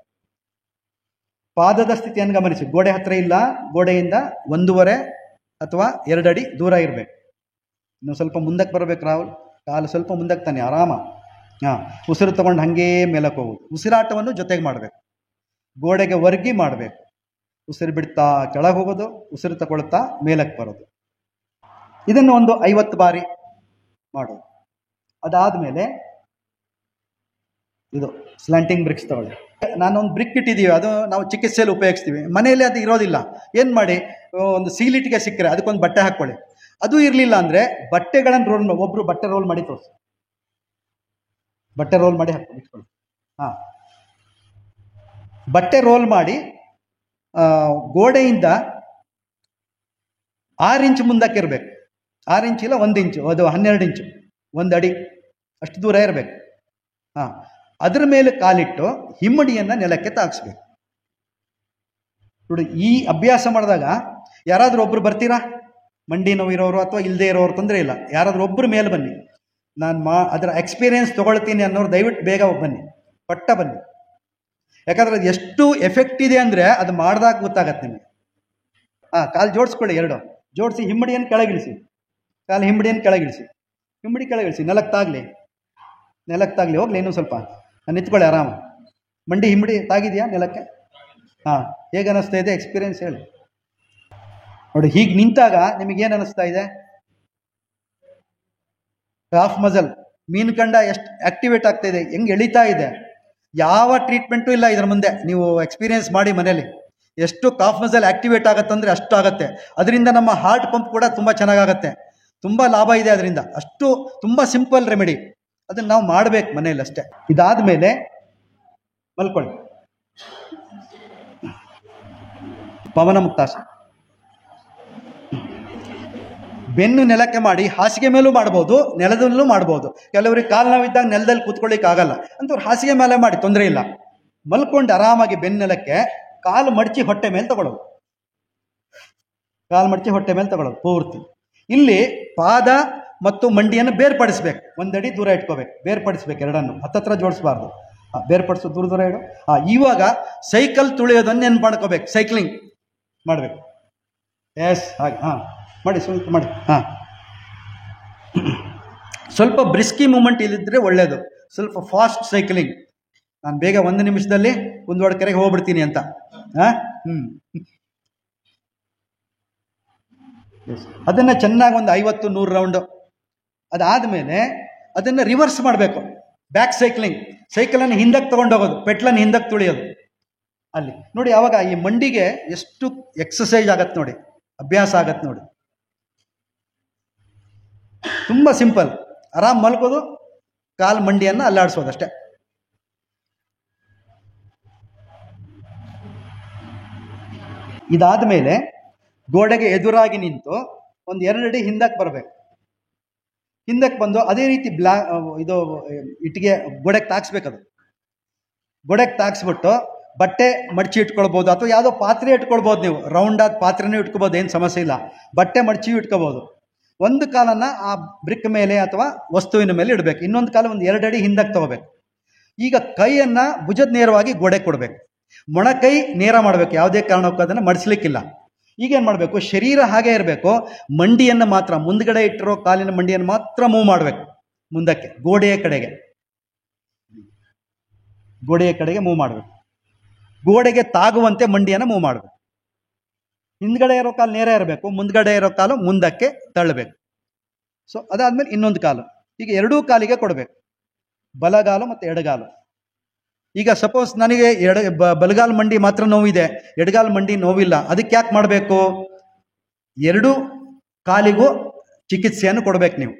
ಪಾದದ ಸ್ಥಿತಿಯನ್ನು ಗಮನಿಸಿ. ಗೋಡೆ ಹತ್ರ ಇಲ್ಲ, ಗೋಡೆಯಿಂದ 1.5 ಅಥವಾ 2 ಅಡಿ ದೂರ ಇರಬೇಕು. ಇನ್ನು ಸ್ವಲ್ಪ ಮುಂದಕ್ಕೆ ಬರಬೇಕು ರಾಹುಲ್, ಕಾಲು ಸ್ವಲ್ಪ ಮುಂದಕ್ಕೆ ತಾನೆ, ಆರಾಮ. ಉಸಿರು ತಗೊಂಡು ಹಾಗೇ ಮೇಲಕ್ಕೆ ಹೋಗೋದು. ಉಸಿರಾಟವನ್ನು ಜೊತೆಗೆ ಮಾಡಬೇಕು, ಗೋಡೆಗೆ ವರ್ಗಿ ಮಾಡಬೇಕು. ಉಸಿರು ಬಿಡ್ತಾ ಕೆಳಗೆ ಹೋಗೋದು, ಉಸಿರು ತಗೊಳ್ತಾ ಮೇಲಕ್ಕೆ ಬರೋದು. ಇದನ್ನು ಒಂದು 50 ಬಾರಿ ಮಾಡೋದು. ಅದಾದಮೇಲೆ ಇದು ಸ್ಲ್ಯಾಂಟಿಂಗ್ ಬ್ರಿಕ್ಸ್ ತಗೊಳ್ಳಿ. ನಾನೊಂದು ಬ್ರಿಕ್ ಇಟ್ಟಿದ್ದೀವಿ, ಅದು ನಾವು ಚಿಕಿತ್ಸೆಯಲ್ಲಿ ಉಪಯೋಗಿಸ್ತೀವಿ. ಮನೆಯಲ್ಲಿ ಅದು ಇರೋದಿಲ್ಲ, ಏನು ಮಾಡಿ, ಒಂದು ಸೀಲಿಟ್ಟಿಗೆ ಸಿಕ್ಕರೆ ಅದಕ್ಕೊಂದು ಬಟ್ಟೆ ಹಾಕ್ಕೊಳ್ಳಿ. ಅದು ಇರಲಿಲ್ಲ ಅಂದರೆ ಬಟ್ಟೆಗಳನ್ನು ಒಬ್ಬರು ಬಟ್ಟೆ ರೋಲ್ ಮಾಡಿ ತೋರಿಸಿ, ಬಟ್ಟೆ ರೋಲ್ ಮಾಡಿ ಇಟ್ಕೊಳ್ಳಿ. ಬಟ್ಟೆ ರೋಲ್ ಮಾಡಿ ಗೋಡೆಯಿಂದ 6 ಇಂಚು ಮುಂದಕ್ಕೆ ಇರಬೇಕು. 6 ಇಂಚು ಇಲ್ಲ 1 ಇಂಚು, ಅದು 12 ಇಂಚು, 1 ಅಡಿ ಅಷ್ಟು ದೂರ ಇರಬೇಕು. ಅದರ ಮೇಲೆ ಕಾಲಿಟ್ಟು ಹಿಮ್ಮಡಿಯನ್ನು ನೆಲಕ್ಕೆ ತಾಗಿಸ್ಬೇಕು. ನೋಡಿ, ಈ ಅಭ್ಯಾಸ ಮಾಡಿದಾಗ ಯಾರಾದರೂ ಒಬ್ಬರು ಬರ್ತೀರಾ, ಮಂಡಿ ನೋವು ಇರೋರು ಅಥವಾ ಇಲ್ಲದೆ ಇರೋರು ತೊಂದರೆ ಇಲ್ಲ, ಯಾರಾದರೂ ಒಬ್ಬರು ಮೇಲೆ ಬನ್ನಿ. ನಾನು ಅದರ ಎಕ್ಸ್ಪೀರಿಯೆನ್ಸ್ ತೊಗೊಳ್ತೀನಿ ಅನ್ನೋರು ದಯವಿಟ್ಟು ಬೇಗ ಬನ್ನಿ, ಬನ್ನಿ. ಯಾಕಂದರೆ ಅದು ಎಷ್ಟು ಎಫೆಕ್ಟ್ ಇದೆ ಅಂದರೆ ಅದು ಮಾಡಿದಾಗ ಗೊತ್ತಾಗತ್ತೆ ನಿಮಗೆ. ಕಾಲು ಜೋಡಿಸ್ಕೊಳ್ಳಿ, 2 ಜೋಡಿಸಿ ಹಿಮ್ಮಡಿಯನ್ನು ಕೆಳಗಿಳಿಸಿ. ಕಾಲು ಹಿಮ್ಮಡಿಯನ್ನು ಕೆಳಗಿಳಿಸಿ, ಹಿಮ್ಮಡಿ ಕೆಳಗಿಳಿಸಿ, ನೆಲಕ್ಕೆ ತಾಗಲಿ. ಹೋಗ್ಲಿ ಇನ್ನೂ ಸ್ವಲ್ಪ, ನಿಂತ್ಕೊಳ್ಳಿ ಆರಾಮ. ಮಂಡಿ ಹಿಮ್ಮಡಿ ತಾಗಿದೆಯಾ ನೆಲಕ್ಕೆ? ಹೇಗೆ ಅನ್ನಿಸ್ತಾ ಇದೆ ಎಕ್ಸ್ಪೀರಿಯೆನ್ಸ್ ಹೇಳಿ. ನೋಡಿ, ಹೀಗೆ ನಿಂತಾಗ ನಿಮಗೇನು ಅನ್ನಿಸ್ತಾ ಇದೆ? ಕಾಫ್ ಮಸಲ್, ಮೀನುಕಂಡ ಎಷ್ಟು ಆಕ್ಟಿವೇಟ್ ಆಗ್ತಾ ಇದೆ, ಹೆಂಗೆ ಎಳಿತಾ ಇದೆ. ಯಾವ ಟ್ರೀಟ್ಮೆಂಟು ಇಲ್ಲ ಇದರ ಮುಂದೆ. ನೀವು ಎಕ್ಸ್ಪೀರಿಯೆನ್ಸ್ ಮಾಡಿ ಮನೇಲಿ. ಎಷ್ಟು ಕಾಫ್ ಮಸಲ್ ಆಕ್ಟಿವೇಟ್ ಆಗುತ್ತಂದರೆ ಅಷ್ಟು ಆಗುತ್ತೆ. ಅದರಿಂದ ನಮ್ಮ ಹಾರ್ಟ್ ಪಂಪ್ ಕೂಡ ತುಂಬ ಚೆನ್ನಾಗಾಗತ್ತೆ. ತುಂಬ ಲಾಭ ಇದೆ ಅದರಿಂದ. ಅಷ್ಟು ತುಂಬ ಸಿಂಪಲ್ ರೆಮಿಡಿ. ಅದನ್ನು ನಾವು ಮಾಡಬೇಕು ಮನೆಯಲ್ಲಿ ಅಷ್ಟೇ. ಇದಾದ ಮೇಲೆ ಮಲ್ಕೊಳ್ಳಿ. ಪವನ ಮುಕ್ತಾಸನ. ಬೆನ್ನು ನೆಲಕ್ಕೆ ಮಾಡಿ ಹಾಸಿಗೆ ಮೇಲೂ ಮಾಡ್ಬೋದು, ನೆಲದಲ್ಲೂ ಮಾಡ್ಬೋದು. ಕೆಲವರಿಗೆ ಕಾಲು ನೋವಿದ್ದಾಗ ನೆಲದಲ್ಲಿ ಕೂತ್ಕೊಳ್ಳಿಕ್ಕೆ ಆಗಲ್ಲ ಅಂತವ್ರು ಹಾಸಿಗೆ ಮೇಲೆ ಮಾಡಿ, ತೊಂದರೆ ಇಲ್ಲ. ಮಲ್ಕೊಂಡು ಆರಾಮಾಗಿ ಬೆನ್ನು ನೆಲಕ್ಕೆ ಕಾಲು ಮಡಚಿ ಹೊಟ್ಟೆ ಮೇಲೆ ತಗೊಳ್ಳೋದು. ಪೂರ್ತಿ. ಇಲ್ಲಿ ಪಾದ ಮತ್ತು ಮಂಡಿಯನ್ನು ಬೇರ್ಪಡಿಸ್ಬೇಕು. 1 ಅಡಿ ದೂರ ಇಟ್ಕೋಬೇಕು, ಬೇರ್ಪಡಿಸ್ಬೇಕು. ಎರಡನ್ನು ಹತ್ತತ್ರ ಜೋಡಿಸ್ಬಾರ್ದು. ಬೇರ್ಪಡಿಸೋ ದೂರ ದೂರ ಇಡು. ಇವಾಗ ಸೈಕಲ್ ತುಳಿಯೋದನ್ನು ನೆನ್ಪು ಮಾಡ್ಕೋಬೇಕು. ಸೈಕ್ಲಿಂಗ್ ಮಾಡಬೇಕು. ಎಸ್, ಹಾಗೆ ಮಾಡಿ, ಸ್ವಲ್ಪ ಮಾಡಿ. ಸ್ವಲ್ಪ ಬ್ರಿಸ್ಕಿ ಮೂಮೆಂಟ್ ಇಲ್ಲಿದ್ದರೆ ಒಳ್ಳೆಯದು. ಸ್ವಲ್ಪ ಫಾಸ್ಟ್ ಸೈಕ್ಲಿಂಗ್. ನಾನು ಬೇಗ 1 ನಿಮಿಷದಲ್ಲಿ ಕುಂದವಾಡ ಕೆರೆಗೆ ಹೋಗ್ಬಿಡ್ತೀನಿ ಅಂತ. ಅದನ್ನು ಚೆನ್ನಾಗಿ ಒಂದು 50-100 ರೌಂಡು. ಅದಾದಮೇಲೆ ಅದನ್ನು ರಿವರ್ಸ್ ಮಾಡಬೇಕು. Back cycling. ಸೈಕಲನ್ನು ಹಿಂದಕ್ಕೆ ತೊಗೊಂಡೋಗೋದು, ಪೆಟ್ಲನ್ನು ಹಿಂದಕ್ಕೆ ತುಳಿಯೋದು. ಅಲ್ಲಿ ನೋಡಿ, ಆವಾಗ ಈ ಮಂಡಿಗೆ ಎಷ್ಟು ಎಕ್ಸಸೈಸ್ ಆಗತ್ತೆ ನೋಡಿ, ಅಭ್ಯಾಸ ಆಗತ್ತೆ ನೋಡಿ. ತುಂಬ ಸಿಂಪಲ್. ಆರಾಮ್ ಮಲ್ಕೋದು, ಕಾಲು ಮಂಡಿಯನ್ನು ಅಲ್ಲಾಡಿಸೋದು ಅಷ್ಟೇ. ಇದಾದ ಮೇಲೆ ಗೋಡೆಗೆ ಎದುರಾಗಿ ನಿಂತು ಒಂದು 2 ಅಡಿ ಹಿಂದಕ್ಕೆ ಬರಬೇಕು. ಹಿಂದಕ್ಕೆ ಬಂದು ಅದೇ ರೀತಿ ಇದು ಇಟ್ಟಿಗೆ ಗೋಡೆಗೆ ತಾಕ್ಸ್ಬೇಕದು. ಗೋಡೆಗೆ ತಾಕ್ಸ್ಬಿಟ್ಟು ಬಟ್ಟೆ ಮಡಚಿ ಇಟ್ಕೊಳ್ಬೋದು, ಅಥವಾ ಯಾವುದೋ ಪಾತ್ರೆ ಇಟ್ಕೊಳ್ಬೋದು. ನೀವು ರೌಂಡಾದ ಪಾತ್ರೆನೂ ಇಟ್ಕೋಬೋದು, ಏನು ಸಮಸ್ಯೆ ಇಲ್ಲ. ಬಟ್ಟೆ ಮಡಚಿ ಇಟ್ಕೋಬೋದು. ಒಂದು ಕಾಲನ್ನು ಆ ಬ್ರಿಕ್ ಮೇಲೆ ಅಥವಾ ವಸ್ತುವಿನ ಮೇಲೆ ಇಡಬೇಕು. ಇನ್ನೊಂದು ಕಾಲ ಒಂದು 2 ಅಡಿ ಹಿಂದಕ್ಕೆ ತಗೋಬೇಕು. ಈಗ ಕೈಯನ್ನು ಭುಜದ ನೇರವಾಗಿ ಗೋಡೆ ಕೊಡಬೇಕು. ಮೊಣಕೈ ನೇರ ಮಾಡಬೇಕು, ಯಾವುದೇ ಕಾರಣಕ್ಕೂ ಅದನ್ನು ಮಡಿಸ್ಲಿಕ್ಕಿಲ್ಲ. ಈಗೇನು ಮಾಡಬೇಕು, ಶರೀರ ಹಾಗೆ ಇರಬೇಕು, ಮಂಡಿಯನ್ನು ಮಾತ್ರ, ಮುಂದ್ಗಡೆ ಇಟ್ಟಿರೋ ಕಾಲಿನ ಮಂಡಿಯನ್ನು ಮಾತ್ರ ಮೂವ್ ಮಾಡಬೇಕು ಮುಂದಕ್ಕೆ, ಗೋಡೆಯ ಕಡೆಗೆ ಮೂವ್ ಮಾಡಬೇಕು. ಗೋಡೆಗೆ ತಾಗುವಂತೆ ಮಂಡಿಯನ್ನು ಮೂವ್ ಮಾಡಬೇಕು. ಹಿಂದ್ಗಡೆ ಇರೋ ಕಾಲು ನೇರ ಇರಬೇಕು, ಮುಂದ್ಗಡೆ ಇರೋ ಕಾಲು ಮುಂದಕ್ಕೆ ತಳ್ಳಬೇಕು. ಸೊ ಅದಾದ್ಮೇಲೆ ಇನ್ನೊಂದು ಕಾಲು. ಈಗ 2 ಕಾಲಿಗೆ ಕೊಡಬೇಕು, ಬಲಗಾಲು ಮತ್ತು ಎಡಗಾಲು. ಈಗ ಸಪೋಸ್ ನನಗೆ ಬಲಗಾಲು ಮಂಡಿ ಮಾತ್ರ ನೋವಿದೆ, ಎಡಗಾಲು ಮಂಡಿ ನೋವಿಲ್ಲ, ಅದಕ್ಕೆ ಯಾಕೆ ಮಾಡಬೇಕು? 2 ಕಾಲಿಗೂ ಚಿಕಿತ್ಸೆಯನ್ನು ಕೊಡಬೇಕು ನೀವು.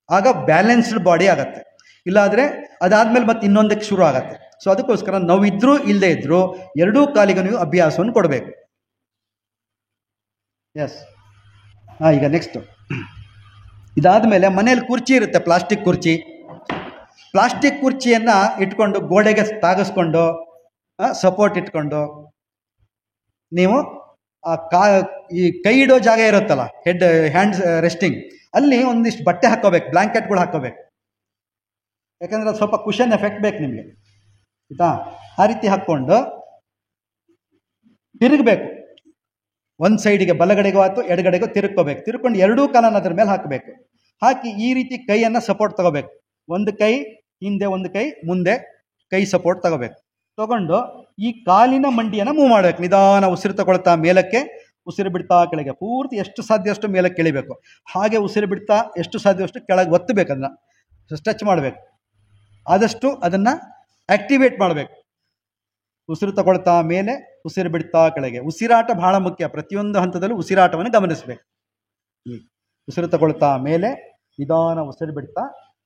ಆಗ ಬ್ಯಾಲೆನ್ಸ್ಡ್ ಬಾಡಿ ಆಗತ್ತೆ. ಇಲ್ಲಾದರೆ ಅದಾದಮೇಲೆ ಮತ್ತೆ ಇನ್ನೊಂದಕ್ಕೆ ಶುರು ಆಗತ್ತೆ. ಸೊ ಅದಕ್ಕೋಸ್ಕರ ನೋವಿದ್ರೂ ಇಲ್ಲದೆ ಇದ್ದರೂ 2 ಕಾಲಿಗೂ ನೀವು ಅಭ್ಯಾಸವನ್ನು ಕೊಡಬೇಕು. ಎಸ್. ಈಗ ನೆಕ್ಸ್ಟು, ಇದಾದ ಮೇಲೆ ಮನೇಲಿ ಕುರ್ಚಿ ಇರುತ್ತೆ, ಪ್ಲಾಸ್ಟಿಕ್ ಕುರ್ಚಿಯನ್ನು ಇಟ್ಕೊಂಡು ಗೋಡೆಗೆ ತಾಗಿಸ್ಕೊಂಡು ಸಪೋರ್ಟ್ ಇಟ್ಕೊಂಡು ನೀವು ಈ ಕೈ ಇಡೋ ಜಾಗ ಇರುತ್ತಲ್ಲ, ಹ್ಯಾಂಡ್ಸ್ ರೆಸ್ಟಿಂಗ್, ಅಲ್ಲಿ ಒಂದಿಷ್ಟು ಬಟ್ಟೆ ಹಾಕೋಬೇಕು, ಬ್ಲ್ಯಾಂಕೆಟ್ಗಳು ಹಾಕೋಬೇಕು. ಯಾಕಂದರೆ ಅದು ಸ್ವಲ್ಪ ಕುಷನ್ ಎಫೆಕ್ಟ್ ಬೇಕು ನಿಮಗೆ, ಆಯಿತಾ? ಆ ರೀತಿ ಹಾಕ್ಕೊಂಡು ತಿರುಗಬೇಕು. ಒಂದು ಸೈಡಿಗೆ ಬಲಗಡೆಗೋ ಅಥವಾ ಎಡಗಡೆಗೋ ತಿರುಗ್ಕೋಬೇಕು. ತಿರ್ಕೊಂಡು 2 ಕಾಲನ್ನು ಅದ್ರ ಮೇಲೆ ಹಾಕಬೇಕು. ಹಾಕಿ ಈ ರೀತಿ ಕೈಯನ್ನು ಸಪೋರ್ಟ್ ತಗೋಬೇಕು. ಒಂದು ಕೈ ಹಿಂದೆ, ಒಂದು ಕೈ ಮುಂದೆ, ಕೈ ಸಪೋರ್ಟ್ ತಗೋಬೇಕು. ತಗೊಂಡು ಈ ಕಾಲಿನ ಮಂಡಿಯನ್ನು ಮೂವ್ ಮಾಡಬೇಕು. ನಿಧಾನ ಉಸಿರು ತಗೊಳ್ತಾ ಮೇಲಕ್ಕೆ, ಉಸಿರು ಬಿಡ್ತಾ ಕೆಳಗೆ, ಪೂರ್ತಿ ಎಷ್ಟು ಸಾಧ್ಯ ಅಷ್ಟು ಮೇಲಕ್ಕೆ ಕೆಳಿಬೇಕು. ಹಾಗೆ ಉಸಿರು ಬಿಡ್ತಾ ಎಷ್ಟು ಸಾಧ್ಯ ಅಷ್ಟು ಕೆಳಗೆ ಒತ್ತಬೇಕು, ಅದನ್ನು ಸ್ಟ್ರೆಚ್ ಮಾಡಬೇಕು. ಆದಷ್ಟು ಅದನ್ನು ಆಕ್ಟಿವೇಟ್ ಮಾಡಬೇಕು. ಉಸಿರು ತಗೊಳ್ತಾ ಮೇಲೆ, ಉಸಿರು ಬಿಡ್ತಾ ಕೆಳಗೆ. ಉಸಿರಾಟ ಬಹಳ ಮುಖ್ಯ. ಪ್ರತಿಯೊಂದು ಹಂತದಲ್ಲೂ ಉಸಿರಾಟವನ್ನು ಗಮನಿಸಬೇಕು. ಉಸಿರು ತಗೊಳ್ತಾ ಮೇಲೆ, ನಿಧಾನ ಉಸಿರು ಬಿಡ್ತಾ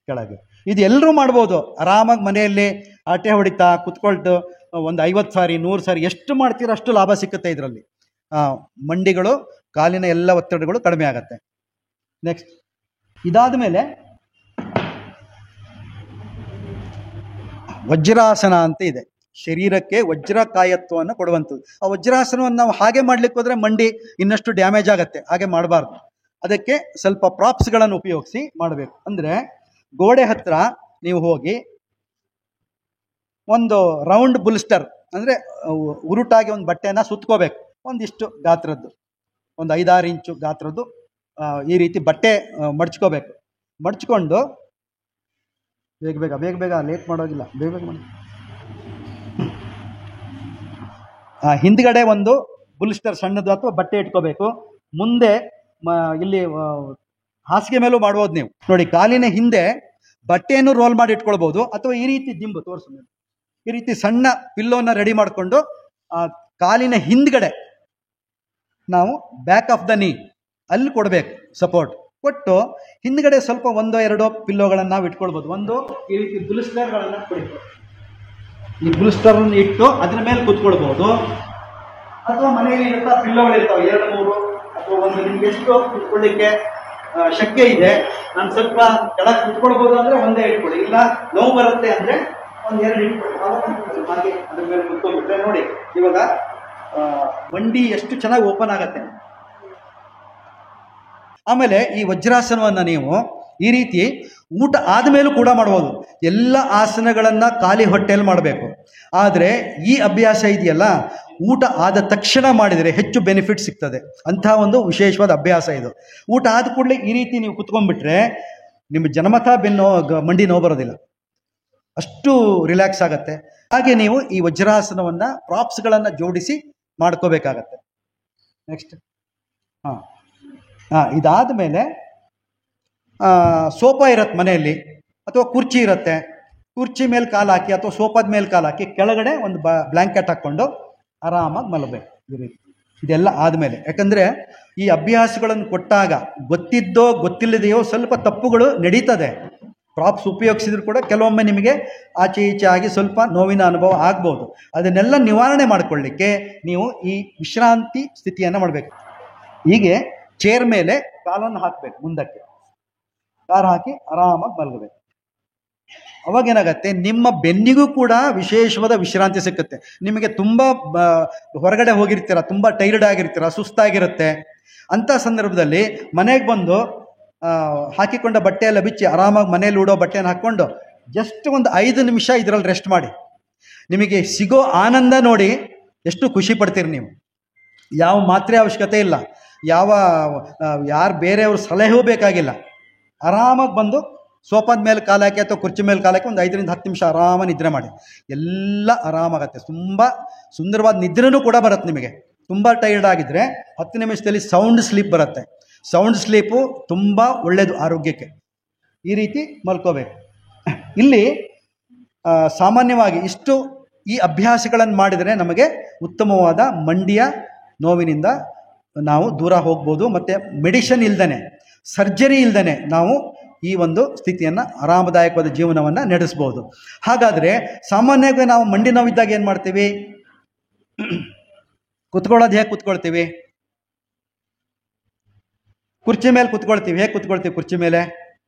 ಕೆಳಗೆ. ಇದು ಎಲ್ಲರೂ ಮಾಡ್ಬೋದು ಆರಾಮಾಗಿ ಮನೆಯಲ್ಲಿ ಆಟೆ ಹೊಡಿತಾ ಕುತ್ಕೊಳ್ತು. ಒಂದು 50 ಸಾರಿ 100 ಸಾರಿ ಎಷ್ಟು ಮಾಡ್ತೀರೋ ಅಷ್ಟು ಲಾಭ ಸಿಕ್ಕುತ್ತೆ ಇದರಲ್ಲಿ. ಮಂಡಿಗಳು, ಕಾಲಿನ ಎಲ್ಲ ಒತ್ತಡಗಳು ಕಡಿಮೆ ಆಗತ್ತೆ. ನೆಕ್ಸ್ಟ್, ಇದಾದ ಮೇಲೆ ವಜ್ರಾಸನ ಅಂತ ಇದೆ. ಶರೀರಕ್ಕೆ ವಜ್ರಕಾಯತ್ವವನ್ನು ಕೊಡುವಂಥದ್ದು. ಆ ವಜ್ರಾಸನವನ್ನು ನಾವು ಹಾಗೆ ಮಾಡ್ಲಿಕ್ಕೆ ಹೋದರೆ ಮಂಡಿ ಇನ್ನಷ್ಟು ಡ್ಯಾಮೇಜ್ ಆಗತ್ತೆ. ಹಾಗೆ ಮಾಡಬಾರ್ದು. ಅದಕ್ಕೆ ಸ್ವಲ್ಪ ಪ್ರಾಪ್ಸ್ಗಳನ್ನು ಉಪಯೋಗಿಸಿ ಮಾಡಬೇಕು. ಅಂದರೆ ಗೋಡೆ ಹತ್ರ ನೀವು ಹೋಗಿ ಒಂದು ರೌಂಡ್ ಬುಲ್ಸ್ಟರ್, ಅಂದರೆ ಉರುಟಾಗಿ ಒಂದು ಬಟ್ಟೆಯನ್ನು ಸುತ್ಕೋಬೇಕು. ಒಂದಿಷ್ಟು ಗಾತ್ರದ್ದು, ಒಂದು 5-6 ಇಂಚು ಗಾತ್ರದ್ದು ಈ ರೀತಿ ಬಟ್ಟೆ ಮಡ್ಚ್ಕೋಬೇಕು. ಮಡ್ಚ್ಕೊಂಡು ಬೇಗ ಲೇಟ್ ಮಾಡೋದಿಲ್ಲ, ಬೇಗ ಮಾಡಿ. ಹಿಂದ್ಗಡೆ ಒಂದು ಬುಲ್ಸ್ಟರ್ ಸಣ್ಣದು ಅಥವಾ ಬಟ್ಟೆ ಇಟ್ಕೋಬೇಕು. ಮುಂದೆ ಇಲ್ಲಿ ಹಾಸಿಗೆ ಮೇಲೂ ಮಾಡ್ಬೋದು ನೀವು. ನೋಡಿ, ಕಾಲಿನ ಹಿಂದೆ ಬಟ್ಟೆಯನ್ನು ರೋಲ್ ಮಾಡಿ ಇಟ್ಕೊಳ್ಬೋದು, ಅಥವಾ ಈ ರೀತಿ ದಿಂಬು ತೋರಿಸು, ಈ ರೀತಿ ಸಣ್ಣ ಪಿಲ್ಲೋನ ರೆಡಿ ಮಾಡಿಕೊಂಡು ಕಾಲಿನ ಹಿಂದ್ಗಡೆ ನಾವು ಬ್ಯಾಕ್ ಆಫ್ ದ ನೀ ಅಲ್ಲಿ ಕೊಡಬೇಕು ಸಪೋರ್ಟ್. ಕೊಟ್ಟು ಹಿಂದ್ಗಡೆ ಸ್ವಲ್ಪ 1-2 ಪಿಲ್ಲೋಗಳನ್ನು ನಾವು ಇಟ್ಕೊಳ್ಬೋದು. ಒಂದು ಈ ರೀತಿ ಬುಲ್ಸ್ಟರ್ಗಳನ್ನು ಕೊಡ್ಬೋದು. ಈ ಬುಲ್ಸ್ಟರನ್ನು ಇಟ್ಟು ಅದ್ರ ಮೇಲೆ ಕೂತ್ಕೊಳ್ಬೋದು. ಅಥವಾ ಮನೆಯಲ್ಲಿ ಇರುತ್ತಾ ಪಿಲ್ಲೋಗಳಿರ್ತಾವೆ 2-3, ಅಥವಾ ಒಂದು, ನಿಮ್ಗೆ ಎಷ್ಟು ಕುತ್ಕೊಳ್ಳಿಕ್ಕೆ ಶಕ್ಯ ಇದೆ. ನಾನು ಸ್ವಲ್ಪ ಕೆಳಗೆ ಕುತ್ಕೊಳ್ಬೋದು ಅಂದರೆ ಒಂದೇ ಇಟ್ಕೊಳ್ಳಿ, ಇಲ್ಲ ನೋವು ಬರುತ್ತೆ ಅಂದರೆ 1-2 ಇಟ್ಕೊಳ್ಳಿ. ಹಾಗೆ ಅದ್ರ ಮೇಲೆ ಕುತ್ಕೊಂಡ್ಬಿಟ್ರೆ ನೋಡಿ ಇವಾಗ ಮಂಡಿ ಎಷ್ಟು ಚೆನ್ನಾಗಿ ಓಪನ್ ಆಗತ್ತೆ. ಆಮೇಲೆ ಈ ವಜ್ರಾಸನವನ್ನು ನೀವು ಈ ರೀತಿ ಊಟ ಆದಮೇಲೂ ಕೂಡ ಮಾಡ್ಬೋದು. ಎಲ್ಲ ಆಸನಗಳನ್ನು ಖಾಲಿ ಹೊಟ್ಟೆಯಲ್ಲಿ ಮಾಡಬೇಕು. ಆದರೆ ಈ ಅಭ್ಯಾಸ ಇದೆಯಲ್ಲ, ಊಟ ಆದ ತಕ್ಷಣ ಮಾಡಿದರೆ ಹೆಚ್ಚು ಬೆನಿಫಿಟ್ ಸಿಗ್ತದೆ. ಅಂತಹ ಒಂದು ವಿಶೇಷವಾದ ಅಭ್ಯಾಸ ಇದು. ಊಟ ಆದ ಕೂಡಲೇ ಈ ರೀತಿ ನೀವು ಕುತ್ಕೊಂಡ್ಬಿಟ್ರೆ ನಿಮ್ಮ ಜನ್ಮತಃ ಮಂಡಿ ನೋವು ಬರೋದಿಲ್ಲ, ಅಷ್ಟು ರಿಲ್ಯಾಕ್ಸ್ ಆಗುತ್ತೆ. ಹಾಗೆ ನೀವು ಈ ವಜ್ರಾಸನವನ್ನು ಪ್ರಾಪ್ಸ್ಗಳನ್ನು ಜೋಡಿಸಿ ಮಾಡ್ಕೋಬೇಕಾಗತ್ತೆ. ನೆಕ್ಸ್ಟ್ ಇದಾದ ಮೇಲೆ ಸೋಫಾ ಇರತ್ತೆ ಮನೆಯಲ್ಲಿ, ಅಥವಾ ಕುರ್ಚಿ ಇರುತ್ತೆ. ಕುರ್ಚಿ ಮೇಲೆ ಕಾಲು ಹಾಕಿ ಅಥವಾ ಸೋಫಾದ ಮೇಲೆ ಕಾಲು ಹಾಕಿ ಕೆಳಗಡೆ ಒಂದು ಬ್ಲ್ಯಾಂಕೆಟ್ ಹಾಕ್ಕೊಂಡು ಆರಾಮಾಗಿ ಮಲಗಬೇಕು. ಈ ರೀತಿ ಇದೆಲ್ಲ ಆದಮೇಲೆ, ಯಾಕಂದರೆ ಈ ಅಭ್ಯಾಸಗಳನ್ನು ಕೊಟ್ಟಾಗ ಗೊತ್ತಿದ್ದೋ ಗೊತ್ತಿಲ್ಲದೆಯೋ ಸ್ವಲ್ಪ ತಪ್ಪುಗಳು ನಡೀತದೆ. ಪ್ರಾಪ್ಸ್ ಉಪಯೋಗಿಸಿದ್ರು ಕೂಡ ಕೆಲವೊಮ್ಮೆ ನಿಮಗೆ ಆಚೆ ಈಚೆ ಆಗಿ ಸ್ವಲ್ಪ ನೋವಿನ ಅನುಭವ ಆಗ್ಬೋದು. ಅದನ್ನೆಲ್ಲ ನಿವಾರಣೆ ಮಾಡಿಕೊಳ್ಳಿಕ್ಕೆ ನೀವು ಈ ವಿಶ್ರಾಂತಿ ಸ್ಥಿತಿಯನ್ನು ಮಾಡಬೇಕು. ಹೀಗೆ ಚೇರ್ ಮೇಲೆ ಕಾಲನ್ನು ಹಾಕಬೇಕು, ಮುಂದಕ್ಕೆ ಕಾಲು ಹಾಕಿ ಆರಾಮಾಗಿ ಮಲಗಬೇಕು. ಅವಾಗೇನಾಗತ್ತೆ, ನಿಮ್ಮ ಬೆನ್ನಿಗೂ ಕೂಡ ವಿಶೇಷವಾದ ವಿಶ್ರಾಂತಿ ಸಿಕ್ಕುತ್ತೆ. ನಿಮಗೆ ತುಂಬ ಹೊರಗಡೆ ಹೋಗಿರ್ತೀರ, ತುಂಬ ಟೈರ್ಡ್ ಆಗಿರ್ತೀರ, ಸುಸ್ತಾಗಿರುತ್ತೆ. ಅಂಥ ಸಂದರ್ಭದಲ್ಲಿ ಮನೆಗೆ ಬಂದು ಹಾಕಿಕೊಂಡ ಬಟ್ಟೆಯೆಲ್ಲ ಬಿಚ್ಚಿ ಆರಾಮಾಗಿ ಮನೇಲಿ ಉಡೋ ಬಟ್ಟೆಯನ್ನು ಹಾಕ್ಕೊಂಡು ಜಸ್ಟ್ ಒಂದು 5 ನಿಮಿಷ ಇದರಲ್ಲಿ ರೆಸ್ಟ್ ಮಾಡಿ. ನಿಮಗೆ ಸಿಗೋ ಆನಂದ ನೋಡಿ ಎಷ್ಟು ಖುಷಿ ಪಡ್ತೀರಿ ನೀವು. ಯಾವ ಮಾತ್ರೆ ಅವಶ್ಯಕತೆ ಇಲ್ಲ, ಯಾರು ಬೇರೆಯವ್ರ ಸಲಹೆಯೂ ಬೇಕಾಗಿಲ್ಲ. ಆರಾಮಾಗಿ ಬಂದು ಸೋಫಾದ ಮೇಲೆ ಕಾಲು ಹಾಕಿ ಅಥವಾ ಕುರ್ಚಿ ಮೇಲೆ ಕಾಲು ಹಾಕಿ ಒಂದು 5ರಿಂದ 10 ನಿಮಿಷ ಆರಾಮಾಗಿ ನಿದ್ರೆ ಮಾಡಿ. ಎಲ್ಲ ಆರಾಮಾಗತ್ತೆ. ತುಂಬ ಸುಂದರವಾದ ನಿದ್ರೆನೂ ಕೂಡ ಬರುತ್ತೆ ನಿಮಗೆ. ತುಂಬ ಟೈರ್ಡ್ ಆಗಿದ್ದರೆ 10 ನಿಮಿಷದಲ್ಲಿ ಸೌಂಡ್ ಸ್ಲೀಪ್ ಬರುತ್ತೆ. ಸೌಂಡ್ ಸ್ಲೀಪು ತುಂಬ ಒಳ್ಳೆಯದು ಆರೋಗ್ಯಕ್ಕೆ. ಈ ರೀತಿ ಮಲ್ಕೋಬೇಕು. ಇಲ್ಲಿ ಸಾಮಾನ್ಯವಾಗಿ ಈ ಅಭ್ಯಾಸಗಳನ್ನು ಮಾಡಿದರೆ ನಮಗೆ ಉತ್ತಮವಾದ ಮಂಡಿಯ ನೋವಿನಿಂದ ನಾವು ದೂರ ಹೋಗ್ಬೋದು. ಮತ್ತು ಮೆಡಿಷನ್ ಇಲ್ದೇ, ಸರ್ಜರಿ ಇಲ್ದೇ ನಾವು ಈ ಒಂದು ಸ್ಥಿತಿಯನ್ನು, ಆರಾಮದಾಯಕವಾದ ಜೀವನವನ್ನು ನಡೆಸ್ಬೋದು. ಹಾಗಾದರೆ ಸಾಮಾನ್ಯವಾಗಿ ನಾವು ಮಂಡಿ ನೋವಿದ್ದಾಗ ಏನು ಮಾಡ್ತೀವಿ? ಕುತ್ಕೊಳ್ಳೋದು ಹೇಗೆ ಕುತ್ಕೊಳ್ತೀವಿ? ಕುರ್ಚಿ ಮೇಲೆ ಕುತ್ಕೊಳ್ತೀವಿ. ಹೇಗೆ ಕುತ್ಕೊಳ್ತೀವಿ? ಕುರ್ಚಿ ಮೇಲೆ,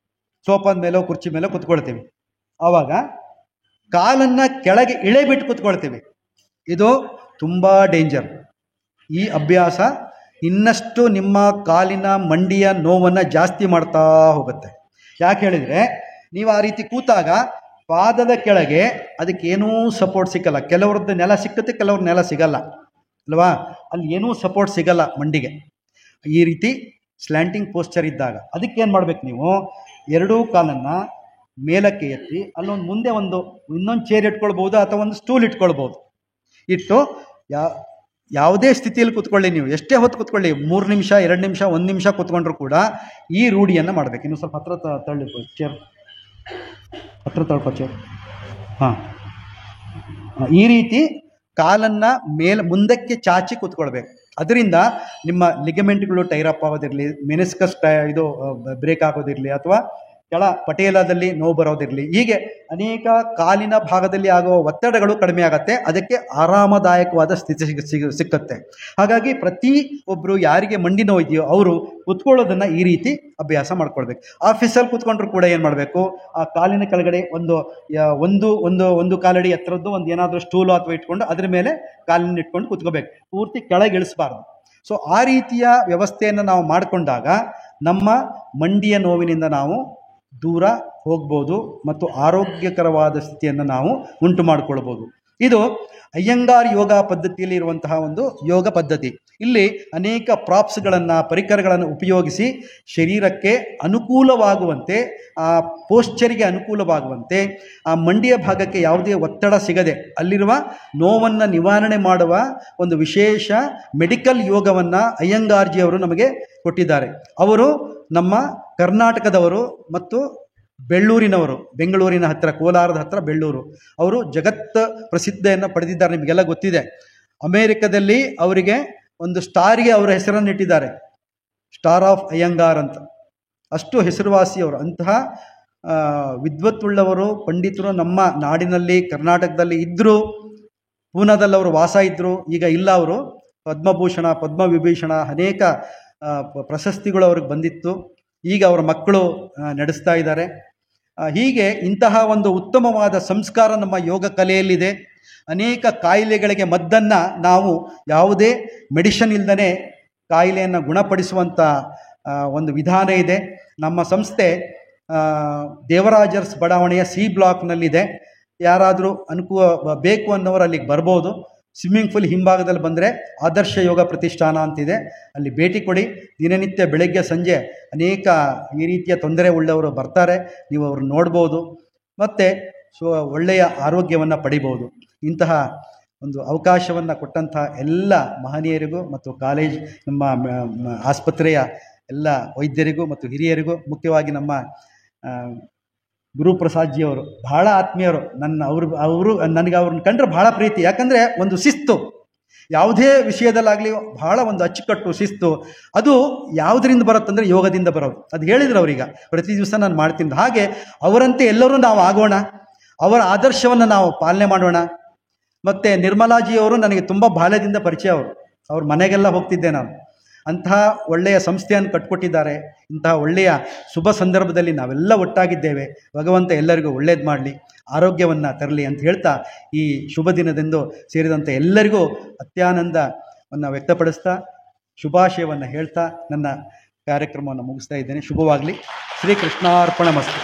ಸೋಫಾದ ಮೇಲೋ ಕುರ್ಚಿ ಮೇಲೋ ಕುತ್ಕೊಳ್ತೀವಿ. ಆವಾಗ ಕಾಲನ್ನು ಕೆಳಗೆ ಇಳೆಬಿಟ್ಟು ಕುತ್ಕೊಳ್ತೀವಿ. ಇದು ತುಂಬ ಡೇಂಜರ್. ಈ ಅಭ್ಯಾಸ ಇನ್ನಷ್ಟು ನಿಮ್ಮ ಕಾಲಿನ ಮಂಡಿಯ ನೋವನ್ನು ಜಾಸ್ತಿ ಮಾಡ್ತಾ ಹೋಗುತ್ತೆ. ಯಾಕೆ ಹೇಳಿದರೆ, ನೀವು ಆ ರೀತಿ ಕೂತಾಗ ಪಾದದ ಕೆಳಗೆ ಅದಕ್ಕೇನೂ ಸಪೋರ್ಟ್ ಸಿಕ್ಕಲ್ಲ. ಕೆಲವ್ರದ್ದು ನೆಲ ಸಿಕ್ಕುತ್ತೆ, ಕೆಲವ್ರ ನೆಲ ಸಿಗಲ್ಲ ಅಲ್ವಾ? ಅಲ್ಲಿ ಏನೂ ಸಪೋರ್ಟ್ ಸಿಗಲ್ಲ ಮಂಡಿಗೆ. ಈ ರೀತಿ ಸ್ಲ್ಯಾಂಟಿಂಗ್ ಪೋಸ್ಚರ್ ಇದ್ದಾಗ ಅದಕ್ಕೇನು ಮಾಡಬೇಕು? ನೀವು ಎರಡೂ ಕಾಲನ್ನು ಮೇಲಕ್ಕೆ ಎತ್ತಿ ಅಲ್ಲೊಂದು ಮುಂದೆ ಇನ್ನೊಂದು ಚೇರ್ ಇಟ್ಕೊಳ್ಬೋದು ಅಥವಾ ಒಂದು ಸ್ಟೂಲ್ ಇಟ್ಕೊಳ್ಬೋದು. ಇಟ್ಟು ಯಾವುದೇ ಸ್ಥಿತಿಯಲ್ಲಿ ಕೂತ್ಕೊಳ್ಳಿ, ನೀವು ಎಷ್ಟೇ ಹೊತ್ತು ಕೂತ್ಕೊಳ್ಳಿ, 3 ನಿಮಿಷ 2 ನಿಮಿಷ 1 ನಿಮಿಷ ಕೂತ್ಕೊಂಡ್ರೂ ಕೂಡ ಈ ರೂಢಿಯನ್ನು ಮಾಡಬೇಕು. ಇನ್ನು ಸ್ವಲ್ಪ ಹತ್ರ ತಳ್ಳಿಕೊ ಚೇರ್, ಹತ್ರ ತಳ್ಕೊ ಚೇರ್. ಈ ರೀತಿ ಕಾಲನ್ನು ಮುಂದಕ್ಕೆ ಚಾಚಿ ಕೂತ್ಕೊಳ್ಬೇಕು. ಅದರಿಂದ ನಿಮ್ಮ ಲಿಗಮೆಂಟ್ಗಳು ಟೈರಪ್ ಆಗೋದಿರಲಿ, ಮೆನಿಸ್ಕಸ್ ಬ್ರೇಕ್ ಆಗೋದಿರಲಿ, ಅಥವಾ ಕೆಳ ಪಟೇಲದಲ್ಲಿ ನೋವು ಬರೋದಿರಲಿ, ಹೀಗೆ ಅನೇಕ ಕಾಲಿನ ಭಾಗದಲ್ಲಿ ಆಗುವ ಒತ್ತಡಗಳು ಕಡಿಮೆ ಆಗುತ್ತೆ. ಅದಕ್ಕೆ ಆರಾಮದಾಯಕವಾದ ಸ್ಥಿತಿ ಸಿಕ್ಕತ್ತೆ. ಹಾಗಾಗಿ ಪ್ರತಿಯೊಬ್ಬರು ಯಾರಿಗೆ ಮಂಡಿ ನೋವು ಇದೆಯೋ ಅವರು ಕುತ್ಕೊಳ್ಳೋದನ್ನು ಈ ರೀತಿ ಅಭ್ಯಾಸ ಮಾಡ್ಕೊಳ್ಬೇಕು. ಆಫೀಸಲ್ಲಿ ಕೂತ್ಕೊಂಡ್ರು ಕೂಡ ಏನು ಮಾಡಬೇಕು? ಆ ಕಾಲಿನ ಕೆಳಗಡೆ ಒಂದು ಕಾಲಡಿ ಎತ್ತರದ್ದು ಒಂದು ಏನಾದರೂ ಸ್ಟೂಲು ಅಥವಾ ಇಟ್ಕೊಂಡು ಅದ್ರ ಮೇಲೆ ಕಾಲಿನ ಇಟ್ಕೊಂಡು ಕೂತ್ಕೋಬೇಕು. ಪೂರ್ತಿ ಕೆಳಗೆ ಇಳಿಸಬಾರ್ದು. ಸೊ ಆ ರೀತಿಯ ವ್ಯವಸ್ಥೆಯನ್ನು ನಾವು ಮಾಡಿಕೊಂಡಾಗ ನಮ್ಮ ಮಂಡಿಯ ನೋವಿನಿಂದ ನಾವು ದೂರ ಹೋಗ್ಬೋದು ಮತ್ತು ಆರೋಗ್ಯಕರವಾದ ಸ್ಥಿತಿಯನ್ನು ನಾವು ಉಂಟು ಮಾಡಿಕೊಳ್ಬೋದು. ಇದು ಅಯ್ಯಂಗಾರ್ ಯೋಗ ಪದ್ಧತಿಯಲ್ಲಿ ಇರುವಂತಹ ಒಂದು ಯೋಗ ಪದ್ಧತಿ. ಇಲ್ಲಿ ಅನೇಕ ಪ್ರಾಪ್ಸ್ಗಳನ್ನು, ಪರಿಕರಗಳನ್ನು ಉಪಯೋಗಿಸಿ ಶರೀರಕ್ಕೆ ಅನುಕೂಲವಾಗುವಂತೆ, ಆ ಪೋಶ್ಚರಿಗೆ ಅನುಕೂಲವಾಗುವಂತೆ, ಆ ಮಂಡಿಯ ಭಾಗಕ್ಕೆ ಯಾವುದೇ ಒತ್ತಡ ಸಿಗದೆ ಅಲ್ಲಿರುವ ನೋವನ್ನು ನಿವಾರಣೆ ಮಾಡುವ ಒಂದು ವಿಶೇಷ ಮೆಡಿಕಲ್ ಯೋಗವನ್ನು ಅಯ್ಯಂಗಾರ್ಜಿಯವರು ನಮಗೆ ಕೊಟ್ಟಿದ್ದಾರೆ. ಅವರು ನಮ್ಮ ಕರ್ನಾಟಕದವರು ಮತ್ತು ಬೆಳ್ಳೂರಿನವರು, ಬೆಂಗಳೂರಿನ ಹತ್ತಿರ, ಕೋಲಾರದ ಹತ್ತಿರ ಬೆಳ್ಳೂರು. ಅವರು ಜಗತ್ ಪ್ರಸಿದ್ಧಿಯನ್ನು ಪಡೆದಿದ್ದಾರೆ, ನಿಮಗೆಲ್ಲ ಗೊತ್ತಿದೆ. ಅಮೇರಿಕದಲ್ಲಿ ಅವರಿಗೆ ಒಂದು ಸ್ಟಾರಿಗೆ ಅವರ ಹೆಸರನ್ನು ಇಟ್ಟಿದ್ದಾರೆ, ಸ್ಟಾರ್ ಆಫ್ ಅಯ್ಯಂಗಾರ್ ಅಂತ. ಅಷ್ಟು ಹೆಸರುವಾಸಿಯವರು. ಅಂತಹ ವಿದ್ವತ್ತುಳ್ಳವರು, ಪಂಡಿತರು ನಮ್ಮ ನಾಡಿನಲ್ಲಿ, ಕರ್ನಾಟಕದಲ್ಲಿ ಇದ್ದರು. ಪೂನಾದಲ್ಲಿ ಅವರು ವಾಸ ಇದ್ದರು, ಈಗ ಇಲ್ಲ. ಅವರು ಪದ್ಮಭೂಷಣ, ಪದ್ಮವಿಭೂಷಣ ಅನೇಕ ಪ್ರಶಸ್ತಿಗಳು ಅವ್ರಿಗೆ ಬಂದಿತ್ತು. ಈಗ ಅವರ ಮಕ್ಕಳು ನಡೆಸ್ತಾ ಇದ್ದಾರೆ. ಹೀಗೆ ಇಂತಹ ಒಂದು ಉತ್ತಮವಾದ ಸಂಸ್ಕಾರ ನಮ್ಮ ಯೋಗ ಕಲೆಯಲ್ಲಿದೆ. ಅನೇಕ ಕಾಯಿಲೆಗಳಿಗೆ ಮದ್ದನ್ನು ನಾವು ಯಾವುದೇ ಮೆಡಿಷನ್ ಇಲ್ಲದೇ ಕಾಯಿಲೆಯನ್ನು ಗುಣಪಡಿಸುವಂಥ ಒಂದು ವಿಧಾನ ಇದೆ. ನಮ್ಮ ಸಂಸ್ಥೆ ದೇವರಾಜರ್ಸ್ ಬಡಾವಣೆಯ ಸಿ ಬ್ಲಾಕ್ನಲ್ಲಿದೆ. ಯಾರಾದರೂ ಬೇಕು ಅನ್ನೋರು ಅಲ್ಲಿಗೆ ಬರ್ಬೋದು. ಸ್ವಿಮ್ಮಿಂಗ್ ಪೂಲ್ ಹಿಂಭಾಗದಲ್ಲಿ ಬಂದರೆ ಆದರ್ಶ ಯೋಗ ಪ್ರತಿಷ್ಠಾನ ಅಂತಿದೆ, ಅಲ್ಲಿ ಭೇಟಿ ಕೊಡಿ. ದಿನನಿತ್ಯ ಬೆಳಗ್ಗೆ ಸಂಜೆ ಅನೇಕ ಈ ರೀತಿಯ ತೊಂದರೆ ಉಳ್ಳವರು ಬರ್ತಾರೆ, ನೀವು ಅವ್ರನ್ನ ನೋಡ್ಬೋದು ಮತ್ತು ಒಳ್ಳೆಯ ಆರೋಗ್ಯವನ್ನು ಪಡಿಬೋದು. ಇಂತಹ ಒಂದು ಅವಕಾಶವನ್ನು ಕೊಟ್ಟಂಥ ಎಲ್ಲ ಮಹನೀಯರಿಗೂ ಮತ್ತು ನಮ್ಮ ಆಸ್ಪತ್ರೆಯ ಎಲ್ಲ ವೈದ್ಯರಿಗೂ ಮತ್ತು ಹಿರಿಯರಿಗೂ, ಮುಖ್ಯವಾಗಿ ನಮ್ಮ ಗುರುಪ್ರಸಾದ್ಜಿಯವರು ಬಹಳ ಆತ್ಮೀಯರು. ಅವರು ನನಗೆ ಅವ್ರನ್ನ ಕಂಡ್ರೆ ಬಹಳ ಪ್ರೀತಿ. ಯಾಕಂದರೆ ಒಂದು ಶಿಸ್ತು, ಯಾವುದೇ ವಿಷಯದಲ್ಲಾಗಲಿ ಬಹಳ ಒಂದು ಅಚ್ಚುಕಟ್ಟು ಶಿಸ್ತು. ಅದು ಯಾವುದರಿಂದ ಬರುತ್ತಂದರೆ ಯೋಗದಿಂದ ಬರೋದು. ಅದು ಹೇಳಿದ್ರು ಅವ್ರೀಗ, ಪ್ರತಿ ದಿವಸ ನಾನು ಮಾಡ್ತೀನಿ. ಹಾಗೆ ಅವರಂತೆ ಎಲ್ಲರೂ ನಾವು ಆಗೋಣ, ಅವರ ಆದರ್ಶವನ್ನು ನಾವು ಪಾಲನೆ ಮಾಡೋಣ. ಮತ್ತು ನಿರ್ಮಲಾಜಿಯವರು ನನಗೆ ತುಂಬ ಬಾಲ್ಯದಿಂದ ಪರಿಚಯ. ಅವ್ರ ಮನೆಗೆಲ್ಲ ಹೋಗ್ತಿದ್ದೆ ನಾನು. ಅಂತಹ ಒಳ್ಳೆಯ ಸಂಸ್ಥೆಯನ್ನು ಕಟ್ಕೊಟ್ಟಿದ್ದಾರೆ. ಇಂತಹ ಒಳ್ಳೆಯ ಶುಭ ಸಂದರ್ಭದಲ್ಲಿ ನಾವೆಲ್ಲ ಒಟ್ಟಾಗಿದ್ದೇವೆ. ಭಗವಂತ ಎಲ್ಲರಿಗೂ ಒಳ್ಳೇದು ಮಾಡಲಿ, ಆರೋಗ್ಯವನ್ನು ತರಲಿ ಅಂತ ಹೇಳ್ತಾ, ಈ ಶುಭ ದಿನದಂದು ಸೇರಿದಂಥ ಎಲ್ಲರಿಗೂ ಅತ್ಯಾನಂದವನ್ನು ವ್ಯಕ್ತಪಡಿಸ್ತಾ ಶುಭಾಶಯವನ್ನು ಹೇಳ್ತಾ ನನ್ನ ಕಾರ್ಯಕ್ರಮವನ್ನು ಮುಗಿಸ್ತಾ ಇದ್ದೇನೆ. ಶುಭವಾಗಲಿ. ಶ್ರೀಕೃಷ್ಣಾರ್ಪಣಮಸ್ತು.